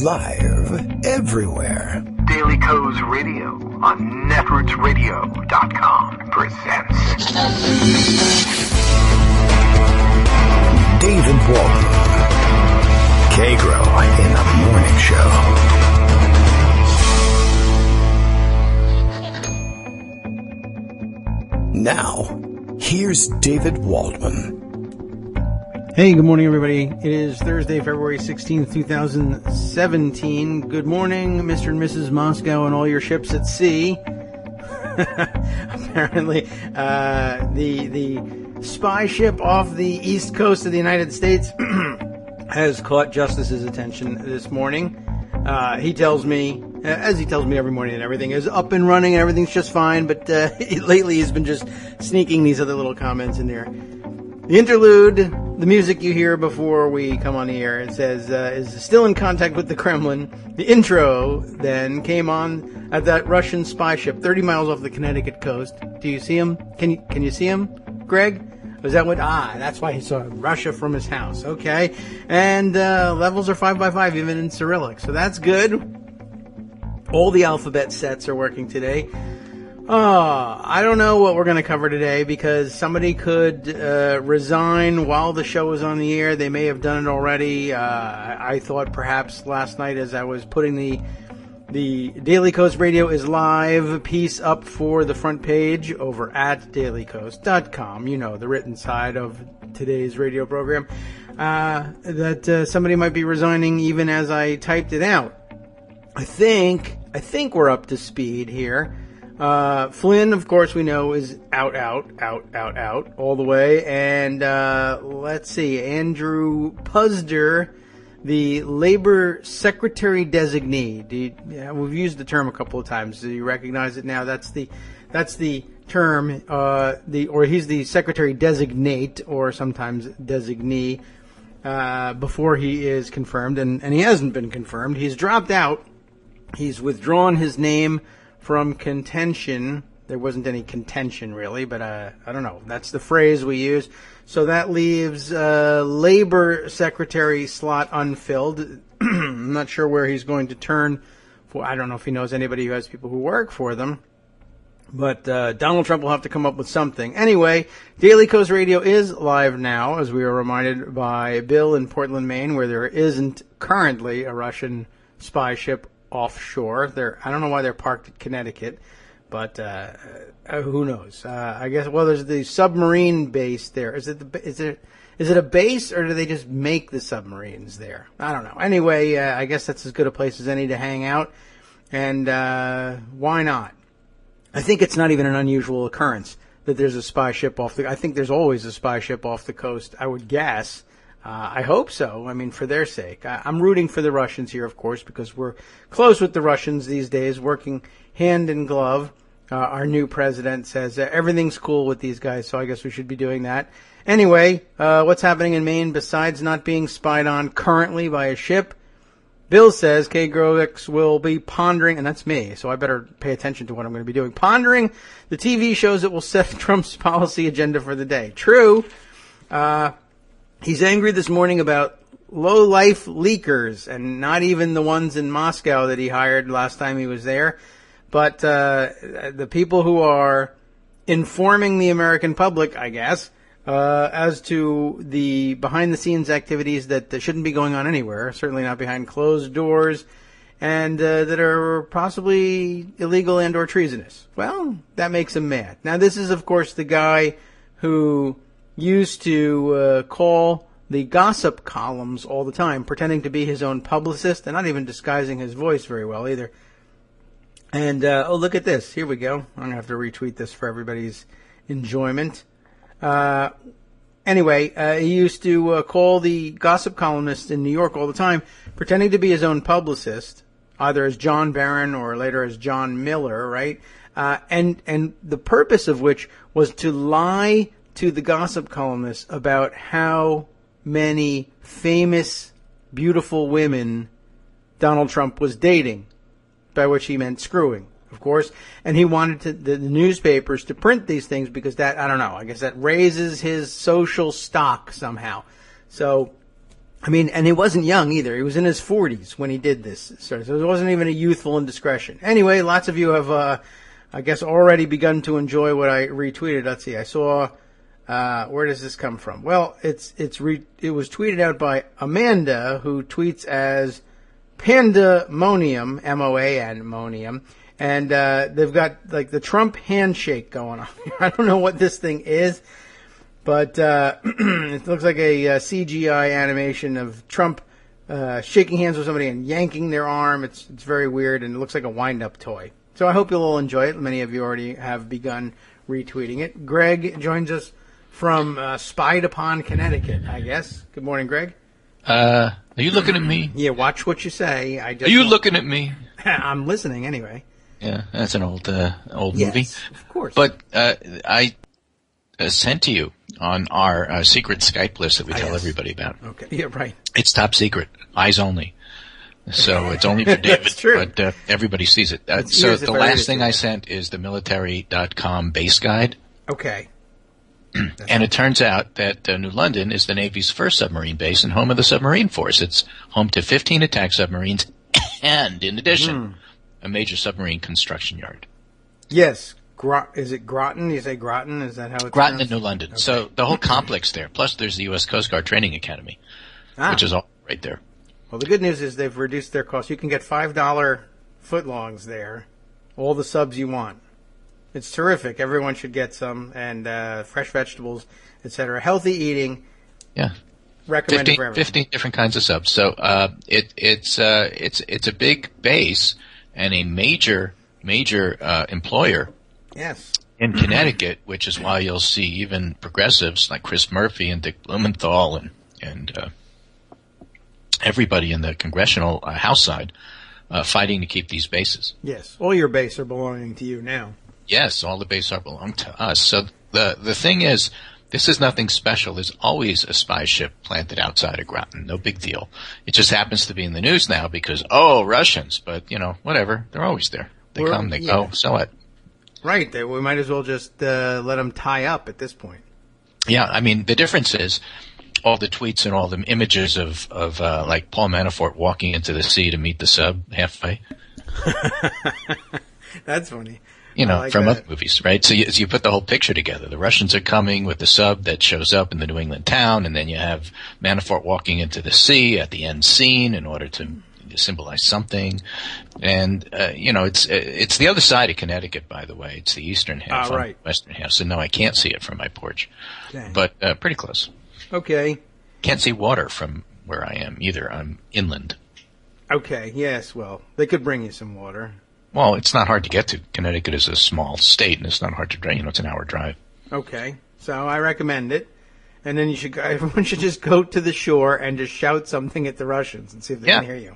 Live everywhere. Daily Kos Radio on netrootsradio.com presents David Waldman, Kagro in the Morning Show. Now, here's David Waldman. Hey, good morning, everybody. It is Thursday, February 16th, 2017. Good morning, Mr. and Mrs. Moscow and all your ships at sea. Apparently, the spy ship off the east coast of the United States has caught Justice's attention this morning. He tells me, as he tells me every morning, that everything is up and running and everything's just fine, but lately he's been just sneaking these other little comments in there. The interlude, the music you hear before we come on the air, it says, is still in contact with the Kremlin. The intro then came on at that Russian spy ship 30 miles off the Connecticut coast. Do you see him? Can you see him, Greg? Was that what? That's why he saw Russia from his house. Okay. And levels are 5x5 even in Cyrillic. So that's good. All the alphabet sets are working today. I don't know what we're going to cover today because somebody could resign while the show was on the air. They may have done it already. I thought perhaps last night as I was putting the Daily Kos Radio is Live piece up for the front page over at dailykos.com, you know, the written side of today's radio program, that somebody might be resigning even as I typed it out. I think we're up to speed here. Flynn, of course, we know is out all the way. And, let's see, Andrew Puzder, the Labor Secretary Designee. We've used the term a couple of times. Do you recognize it now? That's the term, or he's the Secretary Designate, or sometimes Designee, before he is confirmed. And he hasn't been confirmed. He's dropped out. He's withdrawn his name from contention. There wasn't any contention really, but I don't know. That's the phrase we use. So that leaves Labor Secretary slot unfilled. I'm not sure where he's going to turn for. I don't know if he knows anybody who has people who work for them. But Donald Trump will have to come up with something. Anyway, Daily Kos Radio is live now, as we are reminded by Bill in Portland, Maine, where there isn't currently a Russian spy ship offshore. I don't know why they're parked at Connecticut, but who knows? I guess. Well, there's the submarine base there. Is it a base, or do they just make the submarines there? I don't know. Anyway, I guess that's as good a place as any to hang out, and why not? I think it's not even an unusual occurrence that there's a spy ship off the. I think there's always a spy ship off the coast. I would guess. I hope so. I mean, for their sake. I'm rooting for the Russians here, of course, because we're close with the Russians these days, working hand in glove. Our new president says everything's cool with these guys, so I guess we should be doing that. Anyway, what's happening in Maine besides not being spied on currently by a ship? Bill says Kagro will be pondering, and that's me, so I better pay attention to what I'm going to be doing. Pondering the TV shows that will set Trump's policy agenda for the day. True. He's angry this morning about low-life leakers, and not even the ones in Moscow that he hired last time he was there, but the people who are informing the American public, I guess, as to the behind-the-scenes activities that shouldn't be going on anywhere, certainly not behind closed doors, and that are possibly illegal and or treasonous. Well, that makes him mad. Now, this is, of course, the guy who used to call the gossip columns all the time, pretending to be his own publicist and not even disguising his voice very well either. And, look at this. Here we go. I'm going to have to retweet this for everybody's enjoyment. Anyway, he used to call the gossip columnists in New York all the time, pretending to be his own publicist, either as John Barron or later as John Miller, right? And the purpose of which was to lie to the gossip columnists about how many famous, beautiful women Donald Trump was dating, by which he meant screwing, of course. And he wanted the newspapers to print these things because that, I don't know, I guess that raises his social stock somehow. So I mean, and he wasn't young either. He was in his 40s when he did this. So it wasn't even a youthful indiscretion. Anyway, lots of you have, I guess, already begun to enjoy what I retweeted. Let's see. I saw, where does this come from? Well, it was tweeted out by Amanda, who tweets as Pandemonium, Moan-monium. And, they've got, like, the Trump handshake going on here. I don't know what this thing is, but, it looks like a CGI animation of Trump, shaking hands with somebody and yanking their arm. It's very weird, and it looks like a wind-up toy. So I hope you'll all enjoy it. Many of you already have begun retweeting it. Greg joins us from, Spied upon Connecticut, I guess. Good morning, Greg. Are you looking at me? Yeah, watch what you say. Are you looking at me? I'm listening anyway. Yeah, that's an old Yes, movie. Of course. But I sent to you on our secret Skype list that we tell everybody about. Okay, yeah, right. It's top secret, eyes only. So it's only for David, That's true. but everybody sees it. So the last thing I sent is the military.com base guide. Okay. And it turns out that New London is the Navy's first submarine base and home of the submarine force. It's home to 15 attack submarines and, in addition, a major submarine construction yard. Yes. Is it Groton? You say Groton? Is that how it's Groton pronounced? and New London. Okay. So the whole complex there. Plus there's the U.S. Coast Guard Training Academy, which is all right there. Well, the good news is they've reduced their cost. You can get $5 footlongs there, all the subs you want. It's terrific. Everyone should get some, and fresh vegetables, etc. Healthy eating. Yeah. Recommended for everyone. 15 different kinds of subs. So it's a big base and a major employer. Yes. In Connecticut, which is why you'll see even progressives like Chris Murphy and Dick Blumenthal and everybody in the congressional House side fighting to keep these bases. Yes. All your base are belonging to you now. Yes, all the bases are belong to us. So the thing is, this is nothing special. There's always a spy ship planted outside of Groton. No big deal. It just happens to be in the news now because, Russians. But, whatever. They're always there. They come, they go. So what? Right. We might as well just let them tie up at this point. Yeah. I mean, the difference is all the tweets and all the images of like Paul Manafort walking into the sea to meet the sub halfway. That's funny. Like from other movies, right? So you put the whole picture together. The Russians are coming with the sub that shows up in the New England town, and then you have Manafort walking into the sea at the end scene in order to symbolize something. And, it's the other side of Connecticut, by the way. It's the eastern half, right. Western half. So no, I can't see it from my porch. Dang. But pretty close. Okay. Can't see water from where I am either. I'm inland. Okay, yes, well, they could bring you some water. Well, it's not hard to get to. Connecticut is a small state, and it's not hard to drive. It's an hour drive. Okay, so I recommend it. And then everyone should just go to the shore and just shout something at the Russians and see if they can hear you.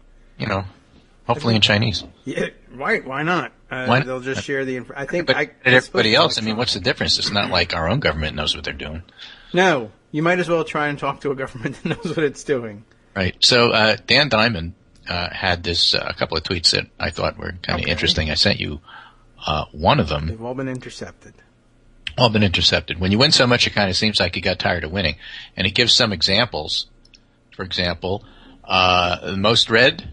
Hopefully in Chinese. Yeah, right, why not? Why? They'll just share the information. I think but everybody else, what's the difference? It's not like our own government knows what they're doing. No, you might as well try and talk to a government that knows what it's doing. Right. So Dan Diamond had a couple of tweets that I thought were kind of interesting. I sent you one of them. They've all been intercepted. When you win so much, it kind of seems like you got tired of winning. And it gives some examples. For example, the most read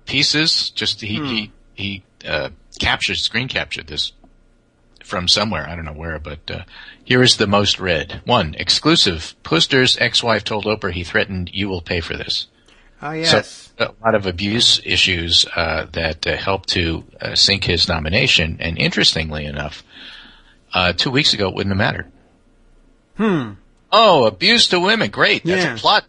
pieces. Just he screen captured this from somewhere. I don't know where, but here is the most read. 1, exclusive. Puster's ex-wife told Oprah he threatened, "You will pay for this." Yes. So a lot of abuse issues that helped to sink his nomination. And interestingly enough, 2 weeks ago it wouldn't have mattered. Oh, abuse to women. Great. That's a plot.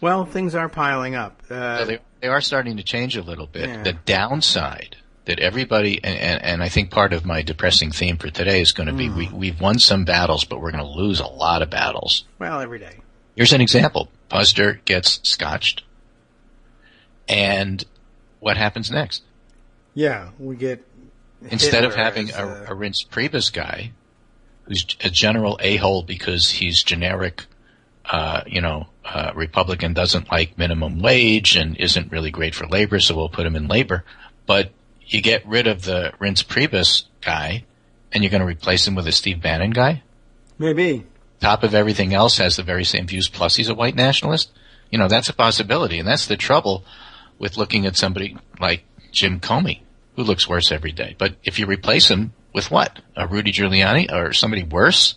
Well, things are piling up. So they are starting to change a little bit. Yeah. The downside that everybody, and I think part of my depressing theme for today is going to be we've won some battles, but we're going to lose a lot of battles. Well, every day. Here's an example. Puster gets scotched. And what happens next? Yeah, we get instead of having a Rince Priebus guy who's a general a-hole because he's generic, Republican, doesn't like minimum wage and isn't really great for labor, so we'll put him in labor. But you get rid of the Rince Priebus guy and you're going to replace him with a Steve Bannon guy? Maybe. top of everything else, has the very same views, plus he's a white nationalist? That's a possibility, and that's the trouble with looking at somebody like Jim Comey, who looks worse every day. But if you replace him with what? A Rudy Giuliani or somebody worse?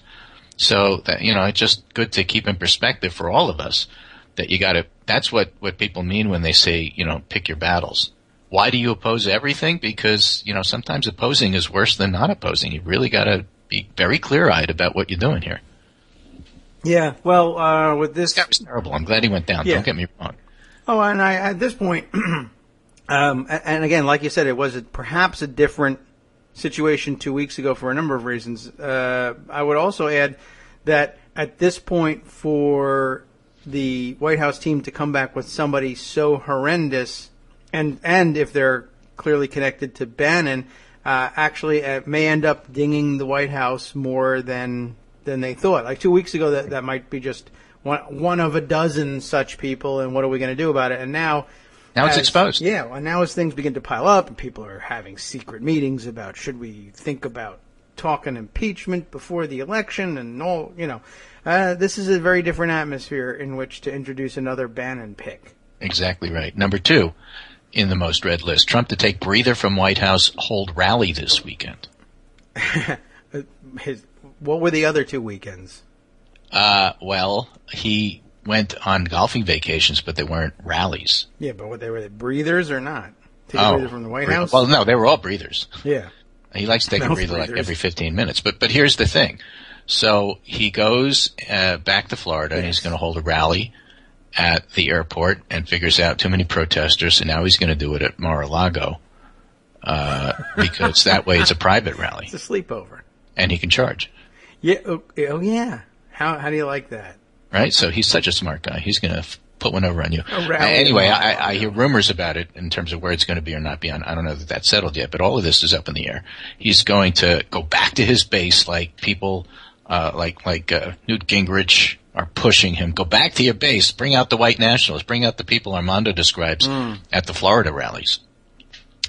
So that, it's just good to keep in perspective for all of us that you gotta, that's what people mean when they say, pick your battles. Why do you oppose everything? Because, sometimes opposing is worse than not opposing. You really gotta be very clear-eyed about what you're doing here. Yeah, well, with this... That was terrible. I'm glad he went down. Yeah. Don't get me wrong. Oh, and at this point, and again, like you said, it was perhaps a different situation 2 weeks ago for a number of reasons. I would also add that at this point, for the White House team to come back with somebody so horrendous, and if they're clearly connected to Bannon, actually may end up dinging the White House more than they thought. Like 2 weeks ago, that might be just one of a dozen such people, and what are we going to do about it? And now it's exposed. Yeah, well, now as things begin to pile up, and people are having secret meetings about should we think about talking impeachment before the election, and all, this is a very different atmosphere in which to introduce another Bannon pick. Exactly right. Number 2 in the most read list: Trump to take breather from White House, hold rally this weekend. What were the other 2 weekends? Well, he went on golfing vacations, but they weren't rallies. Yeah, but they were breathers or not? Take a breather from the White House? Well, no, they were all breathers. Yeah. He likes to take a breather like every 15 minutes. But here's the thing. So he goes back to Florida, and he's going to hold a rally at the airport and figures out too many protesters, and now he's going to do it at Mar-a-Lago because that way it's a private rally. It's a sleepover. And he can charge. Yeah. Oh yeah. How do you like that? Right. So he's such a smart guy. He's going to put one over on you. Anyway, I hear rumors about it in terms of where it's going to be or not be on. I don't know that that's settled yet, but all of this is up in the air. He's going to go back to his base, like people like Newt Gingrich are pushing him. Go back to your base. Bring out the white nationalists. Bring out the people Armando describes at the Florida rallies.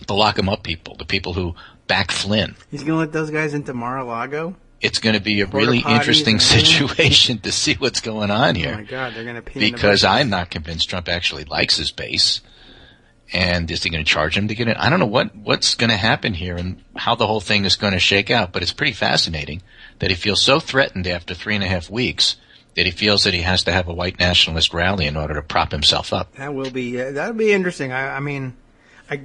The lock 'em up people. The people who back Flynn. He's going to let those guys into Mar-a-Lago? It's going to be a really interesting situation to see what's going on here. Oh, my God. They're going to pee because I'm not convinced Trump actually likes his base. And is he going to charge him to get in? I don't know what's going to happen here and how the whole thing is going to shake out. But it's pretty fascinating that he feels so threatened after 3.5 weeks that he feels that he has to have a white nationalist rally in order to prop himself up. That will be that'll be interesting. I mean,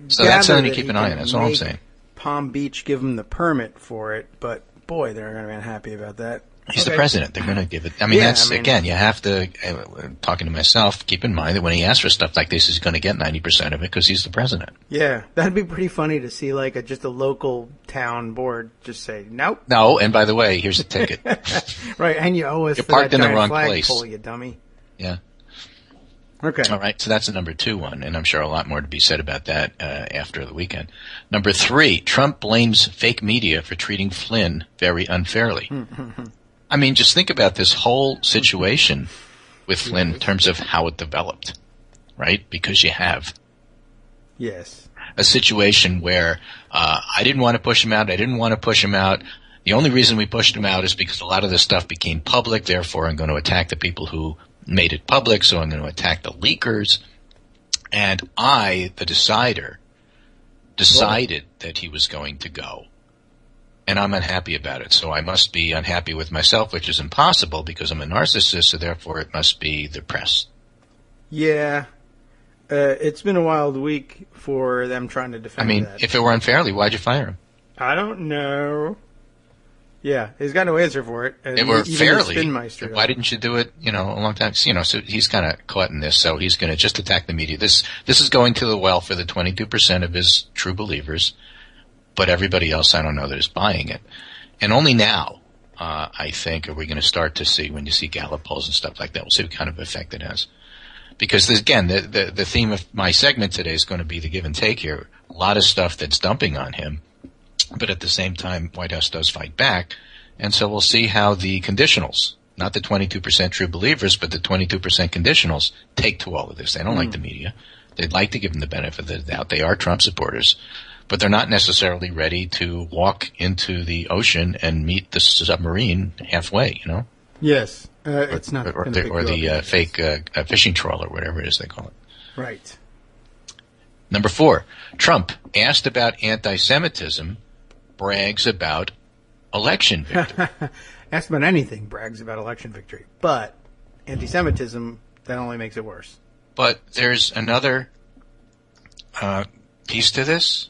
so that's something to keep an eye on. That's all I'm saying. Palm Beach give him the permit for it, but boy, they're going to be unhappy about that. He's the president. They're going to give it. I mean, again, you have to, talking to myself, keep in mind that when he asks for stuff like this, he's going to get 90% of it because he's the president. Yeah, that'd be pretty funny to see just a local town board just say, nope. No, and by the way, here's a ticket. Right, and you owe us You're for parked that in the wrong flag place. pole, you dummy. Yeah. Okay. All right, so that's the number 2 one, and I'm sure a lot more to be said about that after the weekend. Number 3, Trump blames fake media for treating Flynn very unfairly. I mean, just think about this whole situation with Flynn in terms of how it developed, right? Because you have a situation where I didn't want to push him out. I didn't want to push him out. The only reason we pushed him out is because a lot of this stuff became public. Therefore, I'm going to attack the people who made it public, so I'm going to attack the leakers. And I, the decider, decided that he was going to go. And I'm unhappy about it. So I must be unhappy with myself, which is impossible because I'm a narcissist, so therefore it must be the press. Yeah. It's been a wild week for them trying to defend that. If it were unfairly, why'd you fire him? I don't know. Yeah, he's got no answer for it. It were fairly. Why didn't you do it, a long time? So he's kind of caught in this, so he's going to just attack the media. This is going to the well for the 22% of his true believers, but everybody else, I don't know, that is buying it. And only now, I think, are we going to start to see, when you see Gallup polls and stuff like that, we'll see what kind of effect it has. Because, again, the theme of my segment today is going to be the give and take here. A lot of stuff that's dumping on him. But at the same time, White House does fight back. And so we'll see how the conditionals, not the 22% true believers, but the 22% conditionals, take to all of this. They don't like the media. They'd like to give them the benefit of the doubt. They are Trump supporters. But they're not necessarily ready to walk into the ocean and meet the submarine halfway, Yes. It's not or the fake fishing trawler, whatever it is they call it. Right. Number 4, Trump, asked about anti-Semitism, brags about election victory. Asked about anything, brags about election victory. But anti-Semitism, that only makes it worse. But there's another piece to this,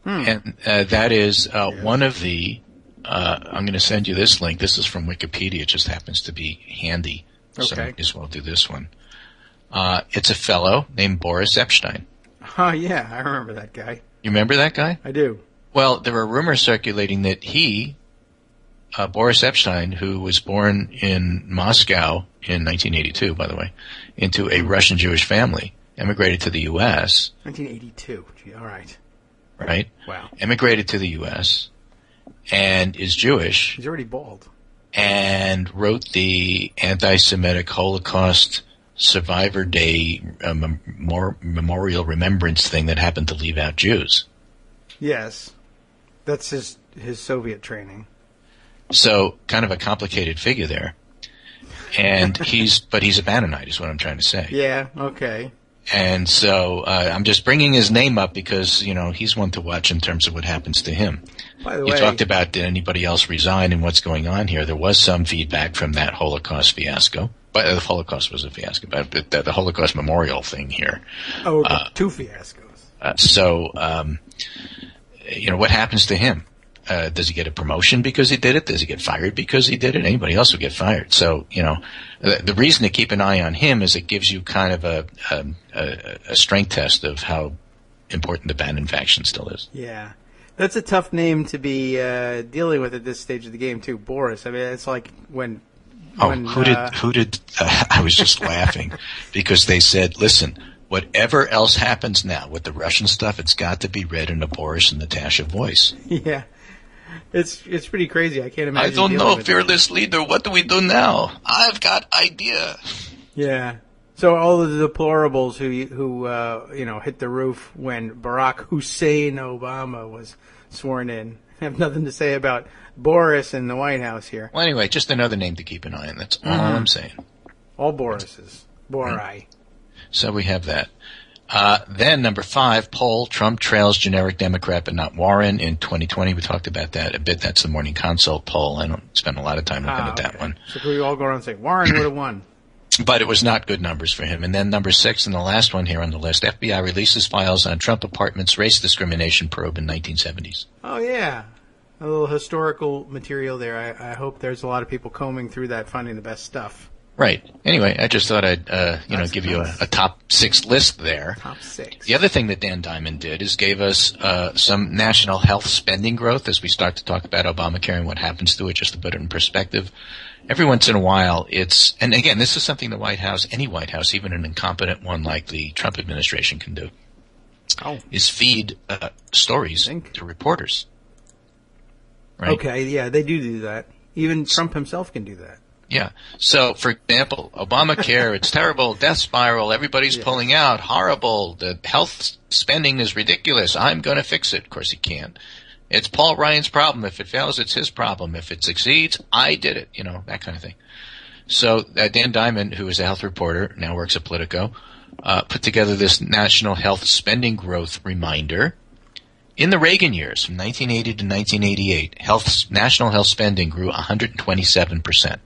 and that is one of the I'm going to send you this link. This is from Wikipedia. It just happens to be handy, so I might as well do this one. It's a fellow named Boris Epstein. Oh, yeah, I remember that guy. You remember that guy? I do. Well, there are rumors circulating that he, Boris Epstein, who was born in Moscow in 1982, by the way, into a Russian Jewish family, emigrated to the U.S. 1982. Gee, all right. Right? Wow. Emigrated to the U.S. and is Jewish. He's already bald. And wrote the anti-Semitic Holocaust Survivor Day memorial remembrance thing that happened to leave out Jews. Yes. That's his Soviet training. So, kind of a complicated figure there. And he's a Bannonite is what I'm trying to say. Yeah, okay. And so, I'm just bringing his name up because, he's one to watch in terms of what happens to him. By the way, you talked about did anybody else resign and what's going on here. There was some feedback from that Holocaust fiasco. But the Holocaust was a fiasco, but the Holocaust memorial thing here. Oh, okay. 2 fiascos. What happens to him? Does he get a promotion because he did it? Does he get fired because he did it? Anybody else would get fired. So, the reason to keep an eye on him is it gives you kind of a strength test of how important the Bannon faction still is. Yeah. That's a tough name to be dealing with at this stage of the game, too. Boris. I mean, it's like when... who did? I was just laughing because they said, "Listen, whatever else happens now with the Russian stuff, it's got to be read in a Boris and Natasha voice." Yeah, it's pretty crazy. I can't imagine. I don't know, fearless leader. What do we do now? I've got idea. Yeah. So all of the deplorables who hit the roof when Barack Hussein Obama was sworn in have nothing to say about Boris in the White House here. Well, anyway, just another name to keep an eye on. That's all I'm saying. All Borises. Bori. Right. So we have that. Then, number 5, poll, Trump trails generic Democrat but not Warren in 2020. We talked about that a bit. That's the Morning Consult poll. I don't spend a lot of time looking at that one. So can we all go around and say, Warren would have won? But it was not good numbers for him. And then number 6, and the last one here on the list, FBI releases files on Trump apartment's race discrimination probe in 1970s. Oh, yeah. A little historical material there. I hope there's a lot of people combing through that, finding the best stuff. Right. Anyway, I just thought I'd give you a top 6 list there. Top 6. The other thing that Dan Diamond did is gave us some national health spending growth as we start to talk about Obamacare and what happens to it, just to put it in perspective. Every once in a while, and again, this is something the White House, any White House, even an incompetent one like the Trump administration can do, is feed stories to reporters. Right? Okay, yeah, they do that. Even Trump himself can do that. Yeah. So, for example, Obamacare, it's terrible, death spiral, everybody's pulling out, horrible, the health spending is ridiculous, I'm going to fix it. Of course he can't. It's Paul Ryan's problem. If it fails, it's his problem. If it succeeds, I did it. That kind of thing. So Dan Diamond, who is a health reporter, now works at Politico, put together this national health spending growth reminder. In the Reagan years, from 1980 to 1988, national health spending grew 127%.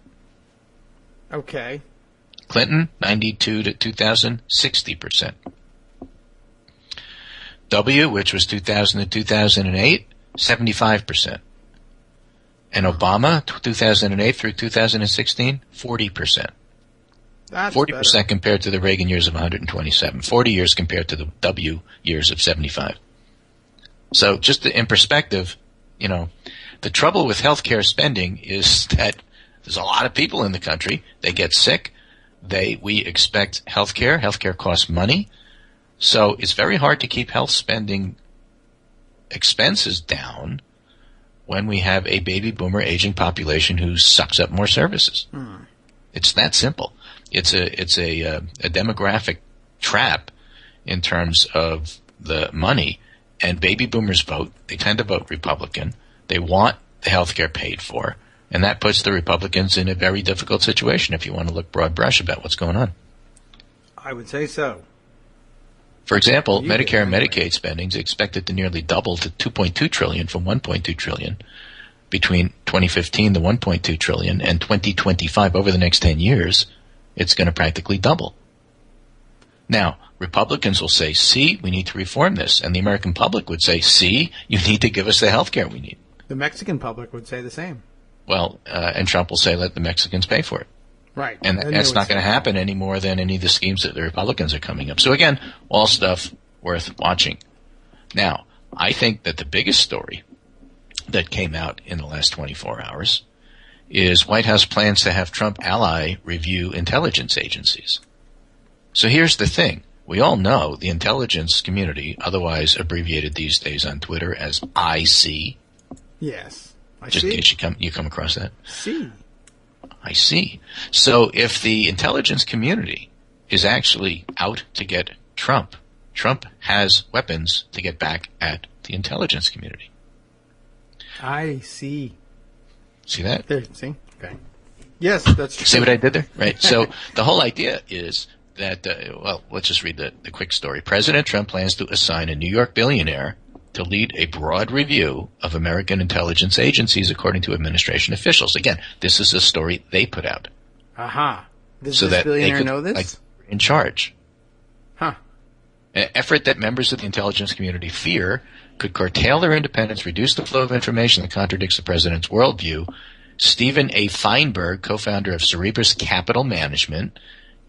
Okay. Clinton, 92 to 2000, 60%. W, which was 2000 to 2008, 75%. And Obama, 2008 through 2016, 40%. That's 40% better. compared to the Reagan years of 127. 40 years compared to the W years of 75. So just in perspective, the trouble with healthcare spending is that there's a lot of people in the country. They get sick. We expect healthcare. Healthcare costs money. So it's very hard to keep health spending expenses down when we have a baby boomer aging population who sucks up more services. It's that simple. It's a demographic trap in terms of the money. And baby boomers vote. They tend to vote Republican. They want the health care paid for. And that puts the Republicans in a very difficult situation if you want to look broad brush about what's going on. I would say so. For example, Medicare and Medicaid spending is expected to nearly double to $2.2 trillion from $1.2 trillion between 2015, the $1.2 trillion, and 2025. Over the next 10 years, it's going to practically double. Now, Republicans will say, see, we need to reform this. And the American public would say, see, you need to give us the health care we need. The Mexican public would say the same. Well, and Trump will say, let the Mexicans pay for it. Right. And that's not going to happen any more than any of the schemes that the Republicans are coming up. So again, all stuff worth watching. Now, I think that the biggest story that came out in the last 24 hours is White House plans to have Trump ally review intelligence agencies. So here's the thing. We all know the intelligence community, otherwise abbreviated these days on Twitter as IC. Yes. Just in case you come across that. I see. So if the intelligence community is actually out to get Trump, Trump has weapons to get back at the intelligence community. I see. See that? There, see? Okay. Yes, that's true. See what I did there? Right. So the whole idea is that, let's just read the quick story. President Trump plans to assign a New York billionaire to lead a broad review of American intelligence agencies, according to administration officials. Again, this is a story they put out. Aha. Does so this that billionaire they could, know this? In charge. Huh. An effort that members of the intelligence community fear could curtail their independence, reduce the flow of information that contradicts the president's worldview. Stephen A. Feinberg, co-founder of Cerebras Capital Management,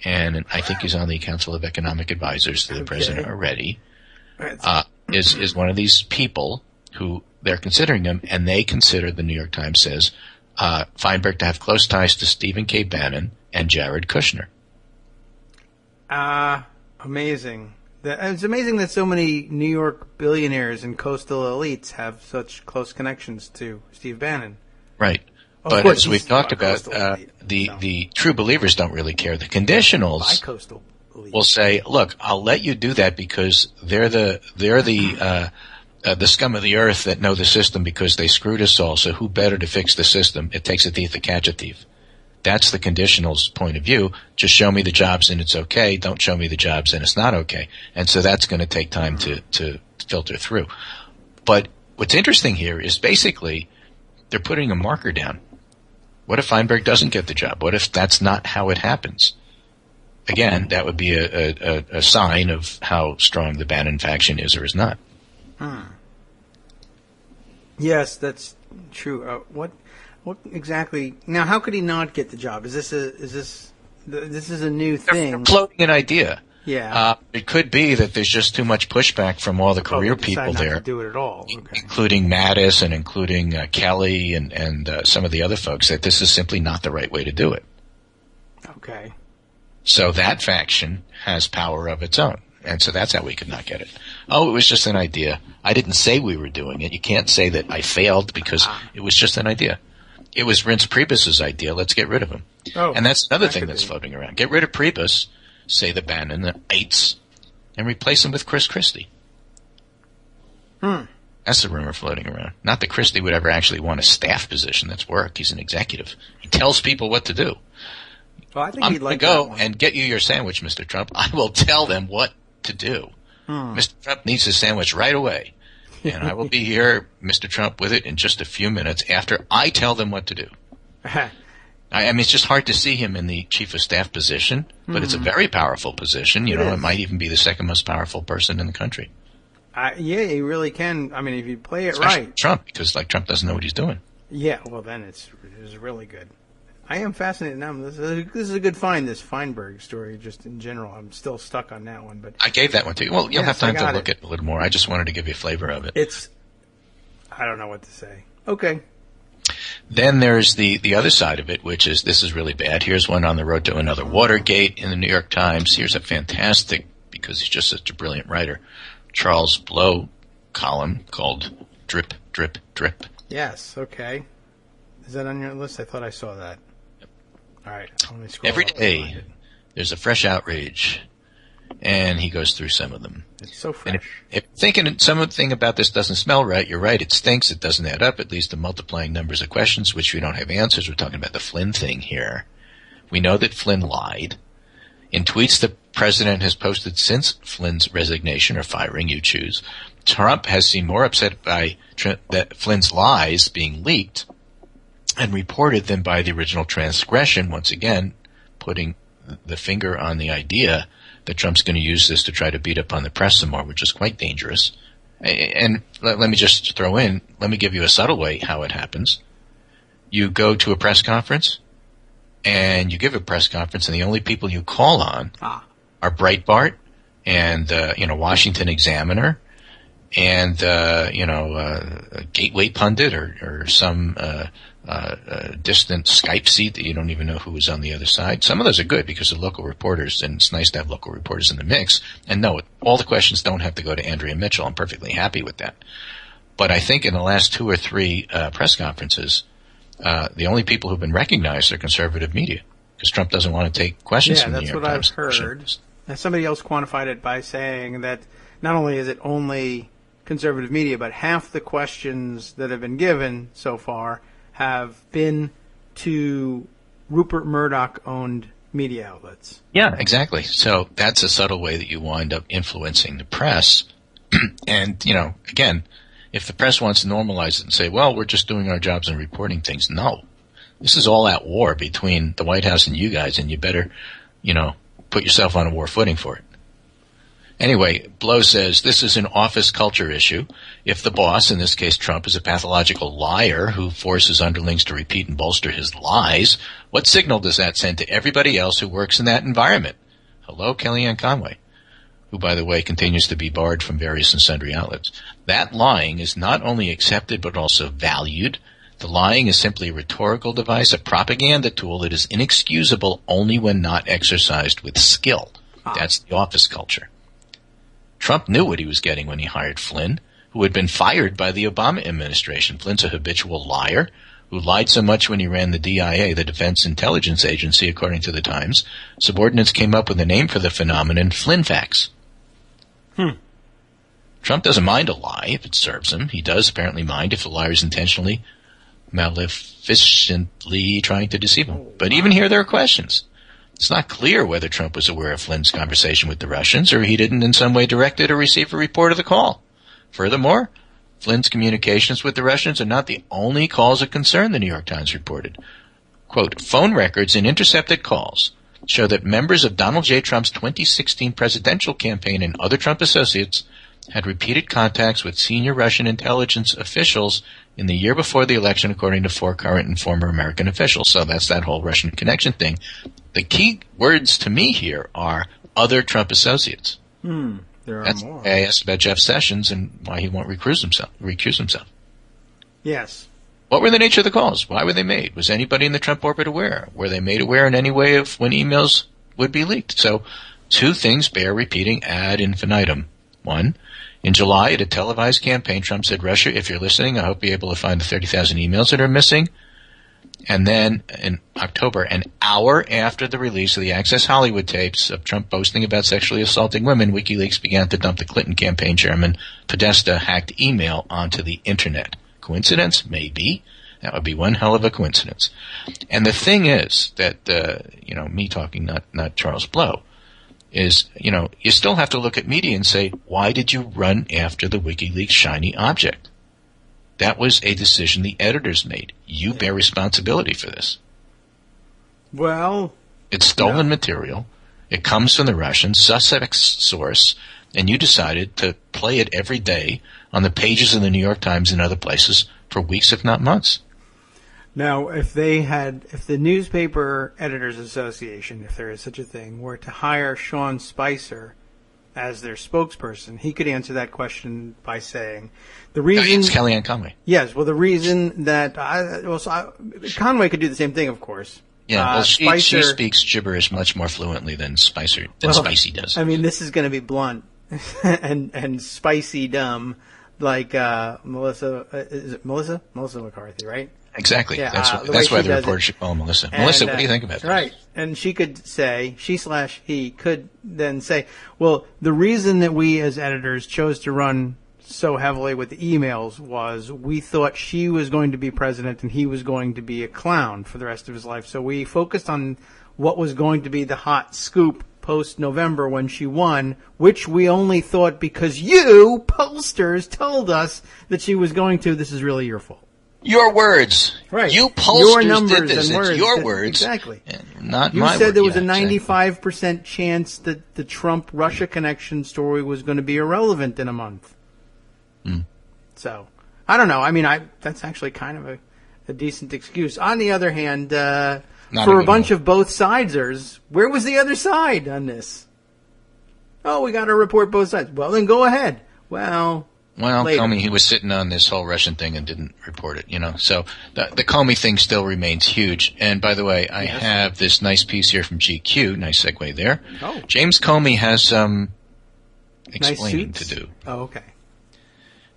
and I think he's on the Council of Economic Advisors to the president already, is one of these people who they're considering him, and they consider, the New York Times says, Feinberg to have close ties to Stephen K. Bannon and Jared Kushner. Amazing. It's amazing that so many New York billionaires and coastal elites have such close connections to Steve Bannon. Right. But as we've talked about, the true believers don't really care. The conditionals will say, "Look, I'll let you do that because they're the scum of the earth that know the system because they screwed us all. So who better to fix the system? It takes a thief to catch a thief." That's the conditionals' point of view. Just show me the jobs and it's okay. Don't show me the jobs and it's not okay. And so that's going to take time to filter through. But what's interesting here is basically they're putting a marker down. What if Feinberg doesn't get the job? What if that's not how it happens? Again, that would be a sign of how strong the Bannon faction is or is not. Yes, that's true. What exactly? Now, how could he not get the job? This is a new thing? They're floating an idea. Yeah. It could be that there's just too much pushback from all the career people there, to do it at all. Okay. Including Mattis and including Kelly and some of the other folks, that this is simply not the right way to do it. Okay. So that faction has power of its own, and so that's how we could not get it. Oh, it was just an idea. I didn't say we were doing it. You can't say that I failed because it was just an idea. It was Reince Priebus's idea. Let's get rid of him. Oh, and that's another thing that's floating around. Get rid of Priebus, say the Bannonites, and replace him with Chris Christie. That's the rumor floating around. Not that Christie would ever actually want a staff position. That's work. He's an executive. He tells people what to do. Well, I think I'm he'd like going to that go one. and get you your sandwich, Mr. Trump. I will tell them what to do. Mr. Trump needs his sandwich right away. And I will be here, Mr. Trump, with it in just a few minutes after I tell them what to do. I mean, it's just hard to see him in the chief of staff position, but it's a very powerful position. It might even be the second most powerful person in the country. Yeah, he really can. I mean, if you play it Especially right. Trump, because Trump doesn't know what he's doing. Yeah, well, then it's really good. I am fascinated now. This is a good find, this Feinberg story, just in general. I'm still stuck on that one. But I gave that one to you. Well, you'll have time to look at it a little more. I just wanted to give you a flavor of it. I don't know what to say. Okay. Then there's the other side of it, which is this is really bad. Here's one on the road to another Watergate in the New York Times. Here's a fantastic, because he's just such a brilliant writer, Charles Blow column called Drip, Drip, Drip. Yes, okay. Is that on your list? I thought I saw that. All right. Let me scroll Every up and day find it. there's a fresh outrage and he goes through some of them. It's so fresh. And if thinking something about this doesn't smell right, you're right. It stinks. It doesn't add up. It leads to multiplying numbers of questions, which we don't have answers. We're talking about the Flynn thing here. We know that Flynn lied. In tweets the president has posted since Flynn's resignation or firing, you choose, Trump has seemed more upset by that Flynn's lies being leaked and reported than by the original transgression, once again putting the finger on the idea that Trump's going to use this to try to beat up on the press some more, which is quite dangerous. And let me just throw in, let me give you a subtle way how it happens. You go to a press conference, and you give a press conference, and the only people you call on are Breitbart and, Washington Examiner and, a Gateway Pundit or some distant Skype seat that you don't even know who is on the other side. Some of those are good because they're local reporters, and it's nice to have local reporters in the mix. And no, all the questions don't have to go to Andrea Mitchell. I'm perfectly happy with that. But I think in the last 2 or 3 press conferences, the only people who've been recognized are conservative media because Trump doesn't want to take questions from the New York Times. Yeah, that's what I've heard. Now, somebody else quantified it by saying that not only is it only conservative media, but half the questions that have been given so far have been to Rupert Murdoch-owned media outlets. Yeah, exactly. So that's a subtle way that you wind up influencing the press. And, again, if the press wants to normalize it and say, well, we're just doing our jobs and reporting things, no. This is all at war between the White House and you guys, and you better, put yourself on a war footing for it. Anyway, Blow says, this is an office culture issue. If the boss, in this case Trump, is a pathological liar who forces underlings to repeat and bolster his lies, what signal does that send to everybody else who works in that environment? Hello, Kellyanne Conway, who, by the way, continues to be barred from various and sundry outlets. That lying is not only accepted but also valued. The lying is simply a rhetorical device, a propaganda tool that is inexcusable only when not exercised with skill. That's the office culture. Trump knew what he was getting when he hired Flynn, who had been fired by the Obama administration. Flynn's a habitual liar who lied so much when he ran the DIA, the Defense Intelligence Agency, according to the Times. Subordinates came up with a name for the phenomenon, Flynn facts. Trump doesn't mind a lie if it serves him. He does apparently mind if the liar is intentionally, maleficently trying to deceive him. But even here there are questions. It's not clear whether Trump was aware of Flynn's conversation with the Russians or he didn't in some way direct it or receive a report of the call. Furthermore, Flynn's communications with the Russians are not the only calls of concern, the New York Times reported. Quote, phone records and intercepted calls show that members of Donald J. Trump's 2016 presidential campaign and other Trump associates had repeated contacts with senior Russian intelligence officials in the year before the election, according to 4 current and former American officials. So that's that whole Russian connection thing. The key words to me here are other Trump associates. There are That's more. I asked about Jeff Sessions and why he won't recuse himself. Yes. What were the nature of the calls? Why were they made? Was anybody in the Trump orbit aware? Were they made aware in any way of when emails would be leaked? So 2 things bear repeating ad infinitum. 1, in July at a televised campaign, Trump said, Russia, if you're listening, I hope you're able to find the 30,000 emails that are missing. And then in October, an hour after the release of the Access Hollywood tapes of Trump boasting about sexually assaulting women, WikiLeaks began to dump the Clinton campaign chairman Podesta hacked email onto the Internet. Coincidence? Maybe. That would be one hell of a coincidence. And the thing is that, me talking, not Charles Blow, is, you still have to look at media and say, why did you run after the WikiLeaks shiny object? That was a decision the editors made. You bear responsibility for this. Well, it's stolen material. It comes from the Russians, suspect source, and you decided to play it every day on the pages of the New York Times and other places for weeks, if not months. Now, if the Newspaper Editors Association, if there is such a thing, were to hire Sean Spicer as their spokesperson, he could answer that question by saying, the reason... It's Kellyanne Conway. Yes, well, the reason that... Conway could do the same thing, of course. Yeah, well, she speaks gibberish much more fluently than Spicy does. I mean, this is going to be blunt and spicy dumb, like Melissa... is it Melissa? Melissa McCarthy, right? Exactly. Yeah, that's why the reporter should call Melissa. And, Melissa, what do you think about this? Right. And she could say, he could then say, well, the reason that we as editors chose to run so heavily with the emails was we thought she was going to be president and he was going to be a clown for the rest of his life. So we focused on what was going to be the hot scoop post-November when she won, which we only thought because you, pollsters, told us that she was going to. This is really your fault. Your words. Right. You pollsters your numbers did this. And it's words. your words. Exactly. Not you my said word. there was a exactly. 95% chance that the Trump-Russia connection story was going to be irrelevant in a month. So, I don't know. I mean, that's actually kind of a decent excuse. On the other hand, for a bunch of both sidesers, where was the other side on this? Oh, we got to report both sides. Well, then go ahead. Well, Comey, he was sitting on this whole Russian thing and didn't report it, So the Comey thing still remains huge. And by the way, I have this nice piece here from GQ. Nice segue there. Oh. James Comey has some explaining nice to do. Oh, okay.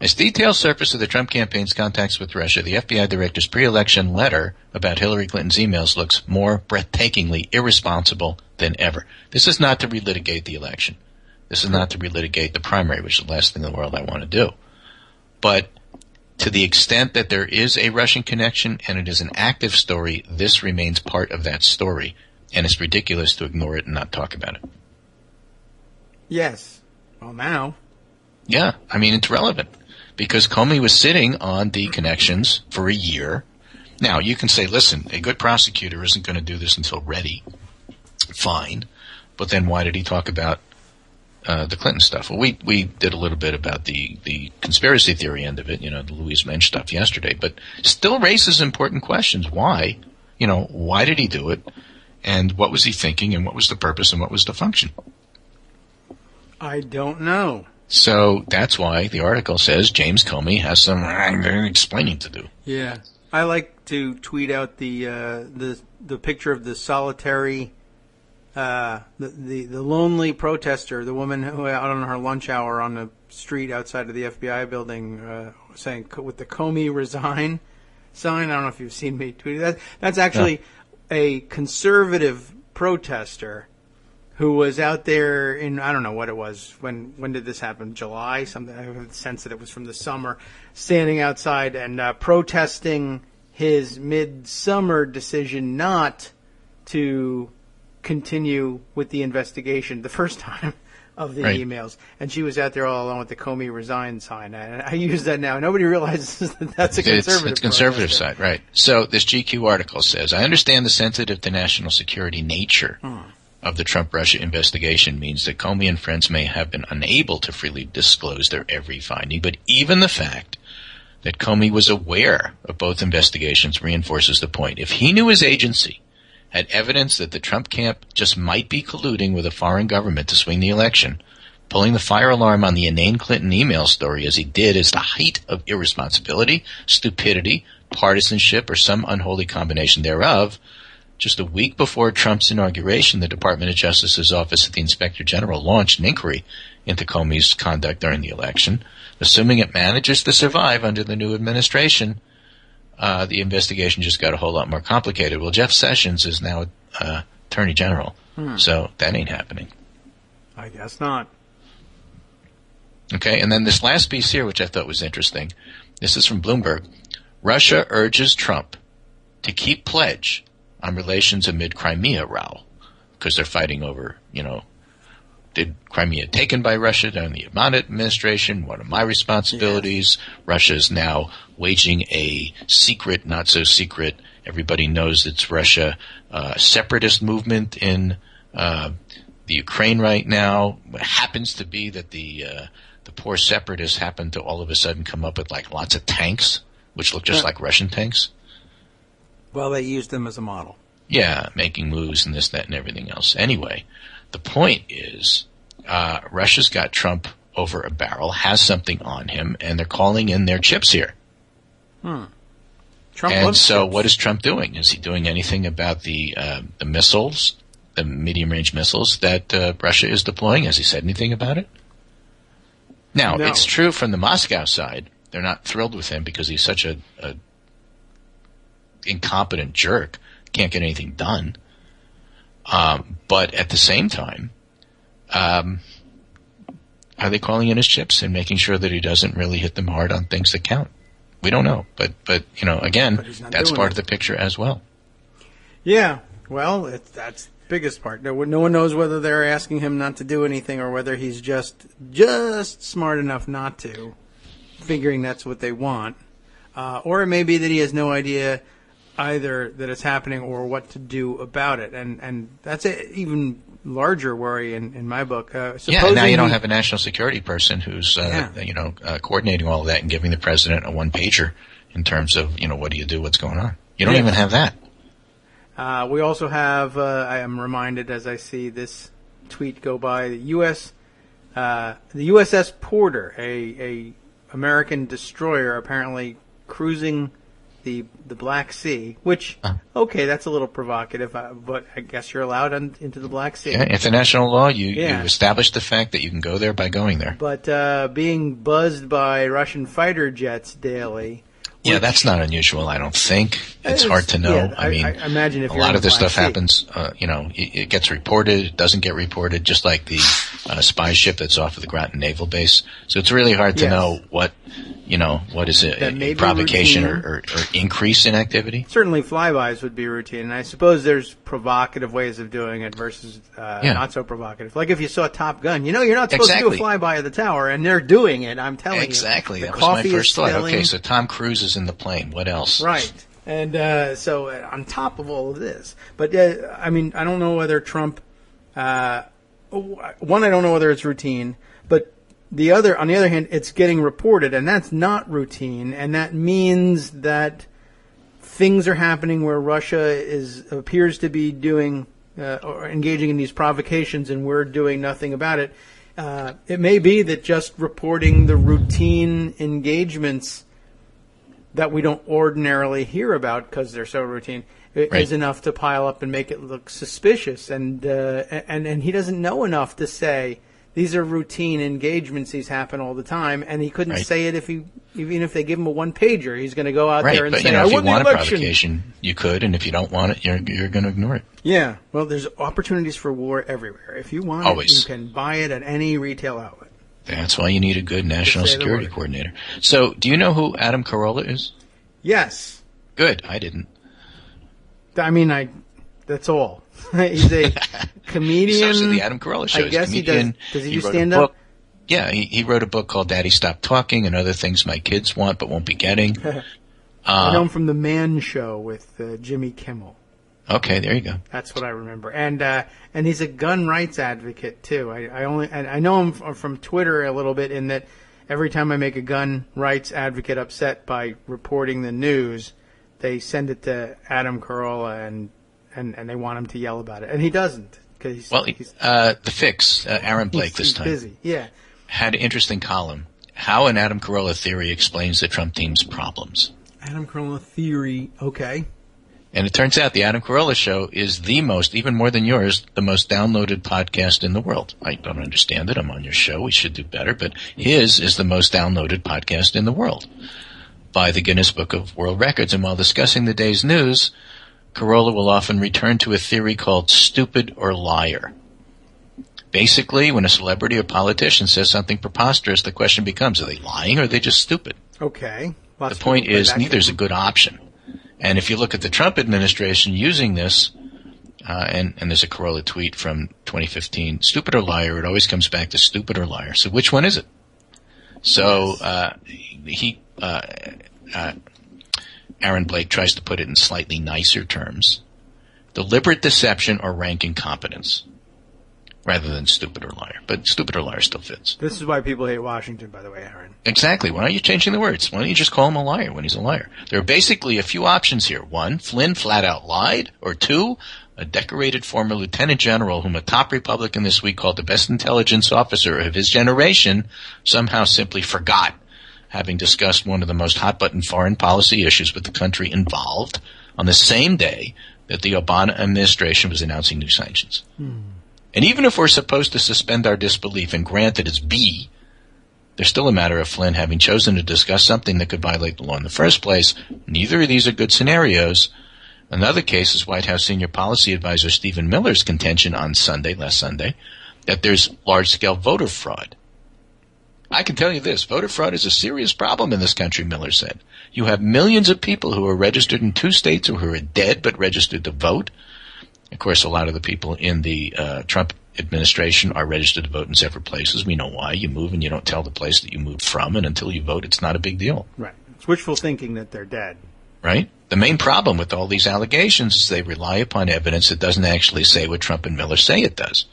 As details surface of the Trump campaign's contacts with Russia, the FBI director's pre-election letter about Hillary Clinton's emails looks more breathtakingly irresponsible than ever. This is not to relitigate the election. This is not to relitigate the primary, which is the last thing in the world I want to do. But to the extent that there is a Russian connection and it is an active story, this remains part of that story. And it's ridiculous to ignore it and not talk about it. Yes. Well, now. Yeah. I mean, it's relevant. Because Comey was sitting on the connections for a year. Now, you can say, listen, a good prosecutor isn't going to do this until ready. Fine. But then why did he talk about the Clinton stuff? Well, we did a little bit about the conspiracy theory end of it, the Louise Mensch stuff yesterday, but still raises important questions. Why? Why did he do it? And what was he thinking? And what was the purpose? And what was the function? I don't know. So that's why the article says James Comey has some explaining to do. Yeah. I like to tweet out the picture of the solitary the lonely protester, the woman who out on her lunch hour on the street outside of the FBI building, saying with the Comey resign sign. I don't know if you've seen me tweet that. That's actually a conservative protester who was out there in, I don't know what it was. When did this happen? July? Something. I have the sense that it was from the summer, standing outside and protesting his midsummer decision not to continue with the investigation the first time of the emails. And she was out there all alone with the Comey resign sign. And I use that now. Nobody realizes that that's a conservative It's conservative side, right. So this GQ article says, I understand the sensitive to national security nature of the Trump-Russia investigation means that Comey and friends may have been unable to freely disclose their every finding, but even the fact that Comey was aware of both investigations reinforces the point. If he knew his agency had evidence that the Trump camp just might be colluding with a foreign government to swing the election, pulling the fire alarm on the inane Clinton email story as he did is the height of irresponsibility, stupidity, partisanship, or some unholy combination thereof. Just a week before Trump's inauguration, the Department of Justice's Office of the Inspector General launched an inquiry into Comey's conduct during the election. Assuming it manages to survive under the new administration, the investigation just got a whole lot more complicated. Well, Jeff Sessions is now Attorney General, so that ain't happening. I guess not. Okay, and then this last piece here, which I thought was interesting. This is from Bloomberg. Russia urges Trump to keep pledge on relations amid Crimea row, because they're fighting over, did Crimea taken by Russia during the Obama administration? What are my responsibilities? Yes. Russia is now waging a secret, not so secret, everybody knows it's Russia, separatist movement in the Ukraine right now. It happens to be that the poor separatists happen to all of a sudden come up with lots of tanks, which look just like Russian tanks. Well, they used them as a model. Yeah, making moves and this, that, and everything else. Anyway, the point is Russia's got Trump over a barrel, has something on him, and they're calling in their chips here. Trump and so chips. What is Trump doing? Is he doing anything about the missiles, the medium-range missiles that Russia is deploying? Has he said anything about it? Now, It's true from the Moscow side. They're not thrilled with him because he's such a incompetent jerk, can't get anything done. But at the same time, are they calling in his chips and making sure that he doesn't really hit them hard on things that count? We don't know. But again, that's part of the picture as well. Yeah. Well, that's the biggest part. No one knows whether they're asking him not to do anything or whether he's just smart enough not to, figuring that's what they want. Or it may be that he has no idea either that it's happening or what to do about it. And that's an even larger worry in my book. And now you don't have a national security person who's coordinating all of that and giving the president a one-pager in terms of, what do you do, what's going on. You don't even have that. We also have, I am reminded as I see this tweet go by, the USS Porter, a American destroyer apparently cruising the Black Sea, which, okay, that's a little provocative, but I guess you're allowed into the Black Sea. Yeah, international law, you establish the fact that you can go there by going there. But being buzzed by Russian fighter jets daily... Yeah, that's not unusual, I don't think. It's hard to know. Yeah, I imagine if a lot of this stuff happens, it gets reported, it doesn't get reported, just like the spy ship that's off of the Groton Naval Base. So it's really hard to know what is a provocation or increase in activity. Certainly flybys would be routine, and I suppose there's provocative ways of doing it versus not so provocative. Like if you saw Top Gun, you're not supposed to do a flyby of the tower, and they're doing it, I'm telling you. Exactly, that was my first thought. Okay, so Tom Cruise is in the plane, what else? Right. And so on top of all of this, but I don't know whether Trump, I don't know whether it's routine, but on the other hand, it's getting reported, and that's not routine, and that means that things are happening where Russia appears to be doing or engaging in these provocations, and we're doing nothing about it. It may be that just reporting the routine engagements that we don't ordinarily hear about because they're so routine is enough to pile up and make it look suspicious, and he doesn't know enough to say these are routine engagements. These happen all the time, and he couldn't say it even if they give him a one-pager. He's going to go out there and say, if you want a provocation, you could, and if you don't want it, you're going to ignore it. Yeah, well, there's opportunities for war everywhere. If you want it, you can buy it at any retail outlet. That's why you need a good national security coordinator. So, do you know who Adam Carolla is? Yes. Good, I didn't. That's all. He's a comedian. He's the Adam Carolla show. I guess he does. Does he do stand-up? Yeah, he wrote a book called Daddy Stop Talking and Other Things My Kids Want But Won't Be Getting. I know him from The Man Show with Jimmy Kimmel. Okay, there you go. That's what I remember. And he's a gun rights advocate too. I know him from Twitter a little bit in that every time I make a gun rights advocate upset by reporting the news, they send it to Adam Carolla and they want him to yell about it, and he doesn't. The Fix, Aaron Blake this time. He's busy, yeah. Had an interesting column. How an Adam Carolla theory explains the Trump team's problems. Adam Carolla theory, okay. And it turns out the Adam Carolla Show is the most, even more than yours, the most downloaded podcast in the world. I don't understand it. I'm on your show. We should do better. But his is the most downloaded podcast in the world by the Guinness Book of World Records. And while discussing the day's news, Carolla will often return to a theory called stupid or liar. Basically, when a celebrity or politician says something preposterous, the question becomes, are they lying or are they just stupid? Okay. The point is, neither's a good option. And if you look at the Trump administration using this, and there's a Carolla tweet from 2015, stupid or liar, it always comes back to stupid or liar. So which one is it? So Aaron Blake tries to put it in slightly nicer terms. Deliberate deception or rank incompetence, rather than stupid or liar. But stupid or liar still fits. This is why people hate Washington, by the way, Aaron. Exactly. Why aren't you changing the words? Why don't you just call him a liar when he's a liar? There are basically a few options here. One, Flynn flat out lied. Or two, a decorated former lieutenant general whom a top Republican this week called the best intelligence officer of his generation somehow simply forgot, having discussed one of the most hot-button foreign policy issues with the country involved on the same day that the Obama administration was announcing new sanctions. And even if we're supposed to suspend our disbelief and grant that it's B, There's still a matter of Flynn having chosen to discuss something that could violate the law in the first place. Neither of these are good scenarios. Another case is White House Senior Policy Advisor Stephen Miller's contention on last Sunday, that there's large-scale voter fraud. I can tell you this, voter fraud is a serious problem in this country, Miller said. You have millions of people who are registered in 2 states or who are dead but registered to vote. Of course, a lot of the people in the Trump administration are registered to vote in separate places. We know why. You move and you don't tell the place that you moved from, and until you vote, it's not a big deal. Right. It's wishful thinking that they're dead. Right? The main problem with all these allegations is they rely upon evidence that doesn't actually say what Trump and Miller say it does.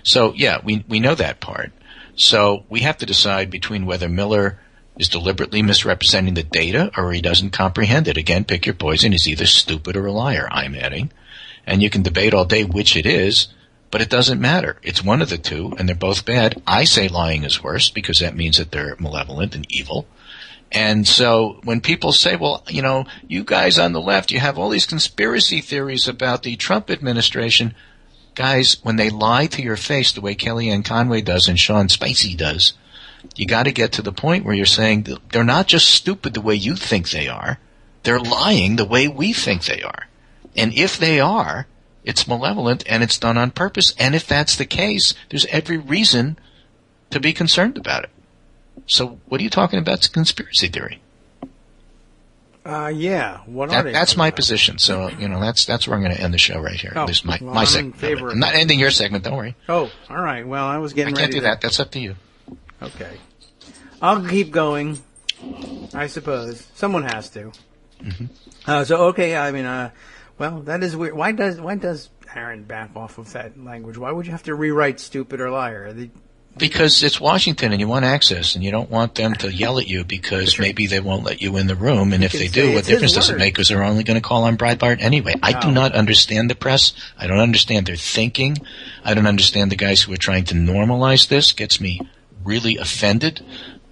So, yeah, we know that part. So we have to decide between whether Miller is deliberately misrepresenting the data or he doesn't comprehend it. Again, pick your poison. He's either stupid or a liar, I'm adding. And you can debate all day which it is, but it doesn't matter. It's one of the two, and they're both bad. I say lying is worse because that means that they're malevolent and evil. And so when people say, well, you know, you guys on the left, you have all these conspiracy theories about the Trump administration. Guys, when they lie to your face the way Kellyanne Conway does and Sean Spicy does, you got to get to the point where you're saying they're not just stupid the way you think they are. They're lying the way we think they are. And if they are, it's malevolent and it's done on purpose. And if that's the case, there's every reason to be concerned about it. So what are you talking about? It's a conspiracy theory. Yeah. What are they? That's my position. So, you know, that's where I'm going to end the show right here. Oh, At least my I'm segment. I'm not ending your segment, don't worry. Oh, all right. Well, I was getting ready. I can't do that. That's up to you. Okay. I'll keep going, I suppose. Someone has to. Mm-hmm. Okay, I mean, well, that is weird. Why does Aaron back off of that language? Why would you have to rewrite stupid or liar? Because it's Washington and you want access and you don't want them to yell at you because maybe they won't let you in the room. And if they do, what difference does it make? Because they're only going to call on Breitbart anyway. I do not understand the press. I don't understand their thinking. I don't understand the guys who are trying to normalize this. Gets me really offended.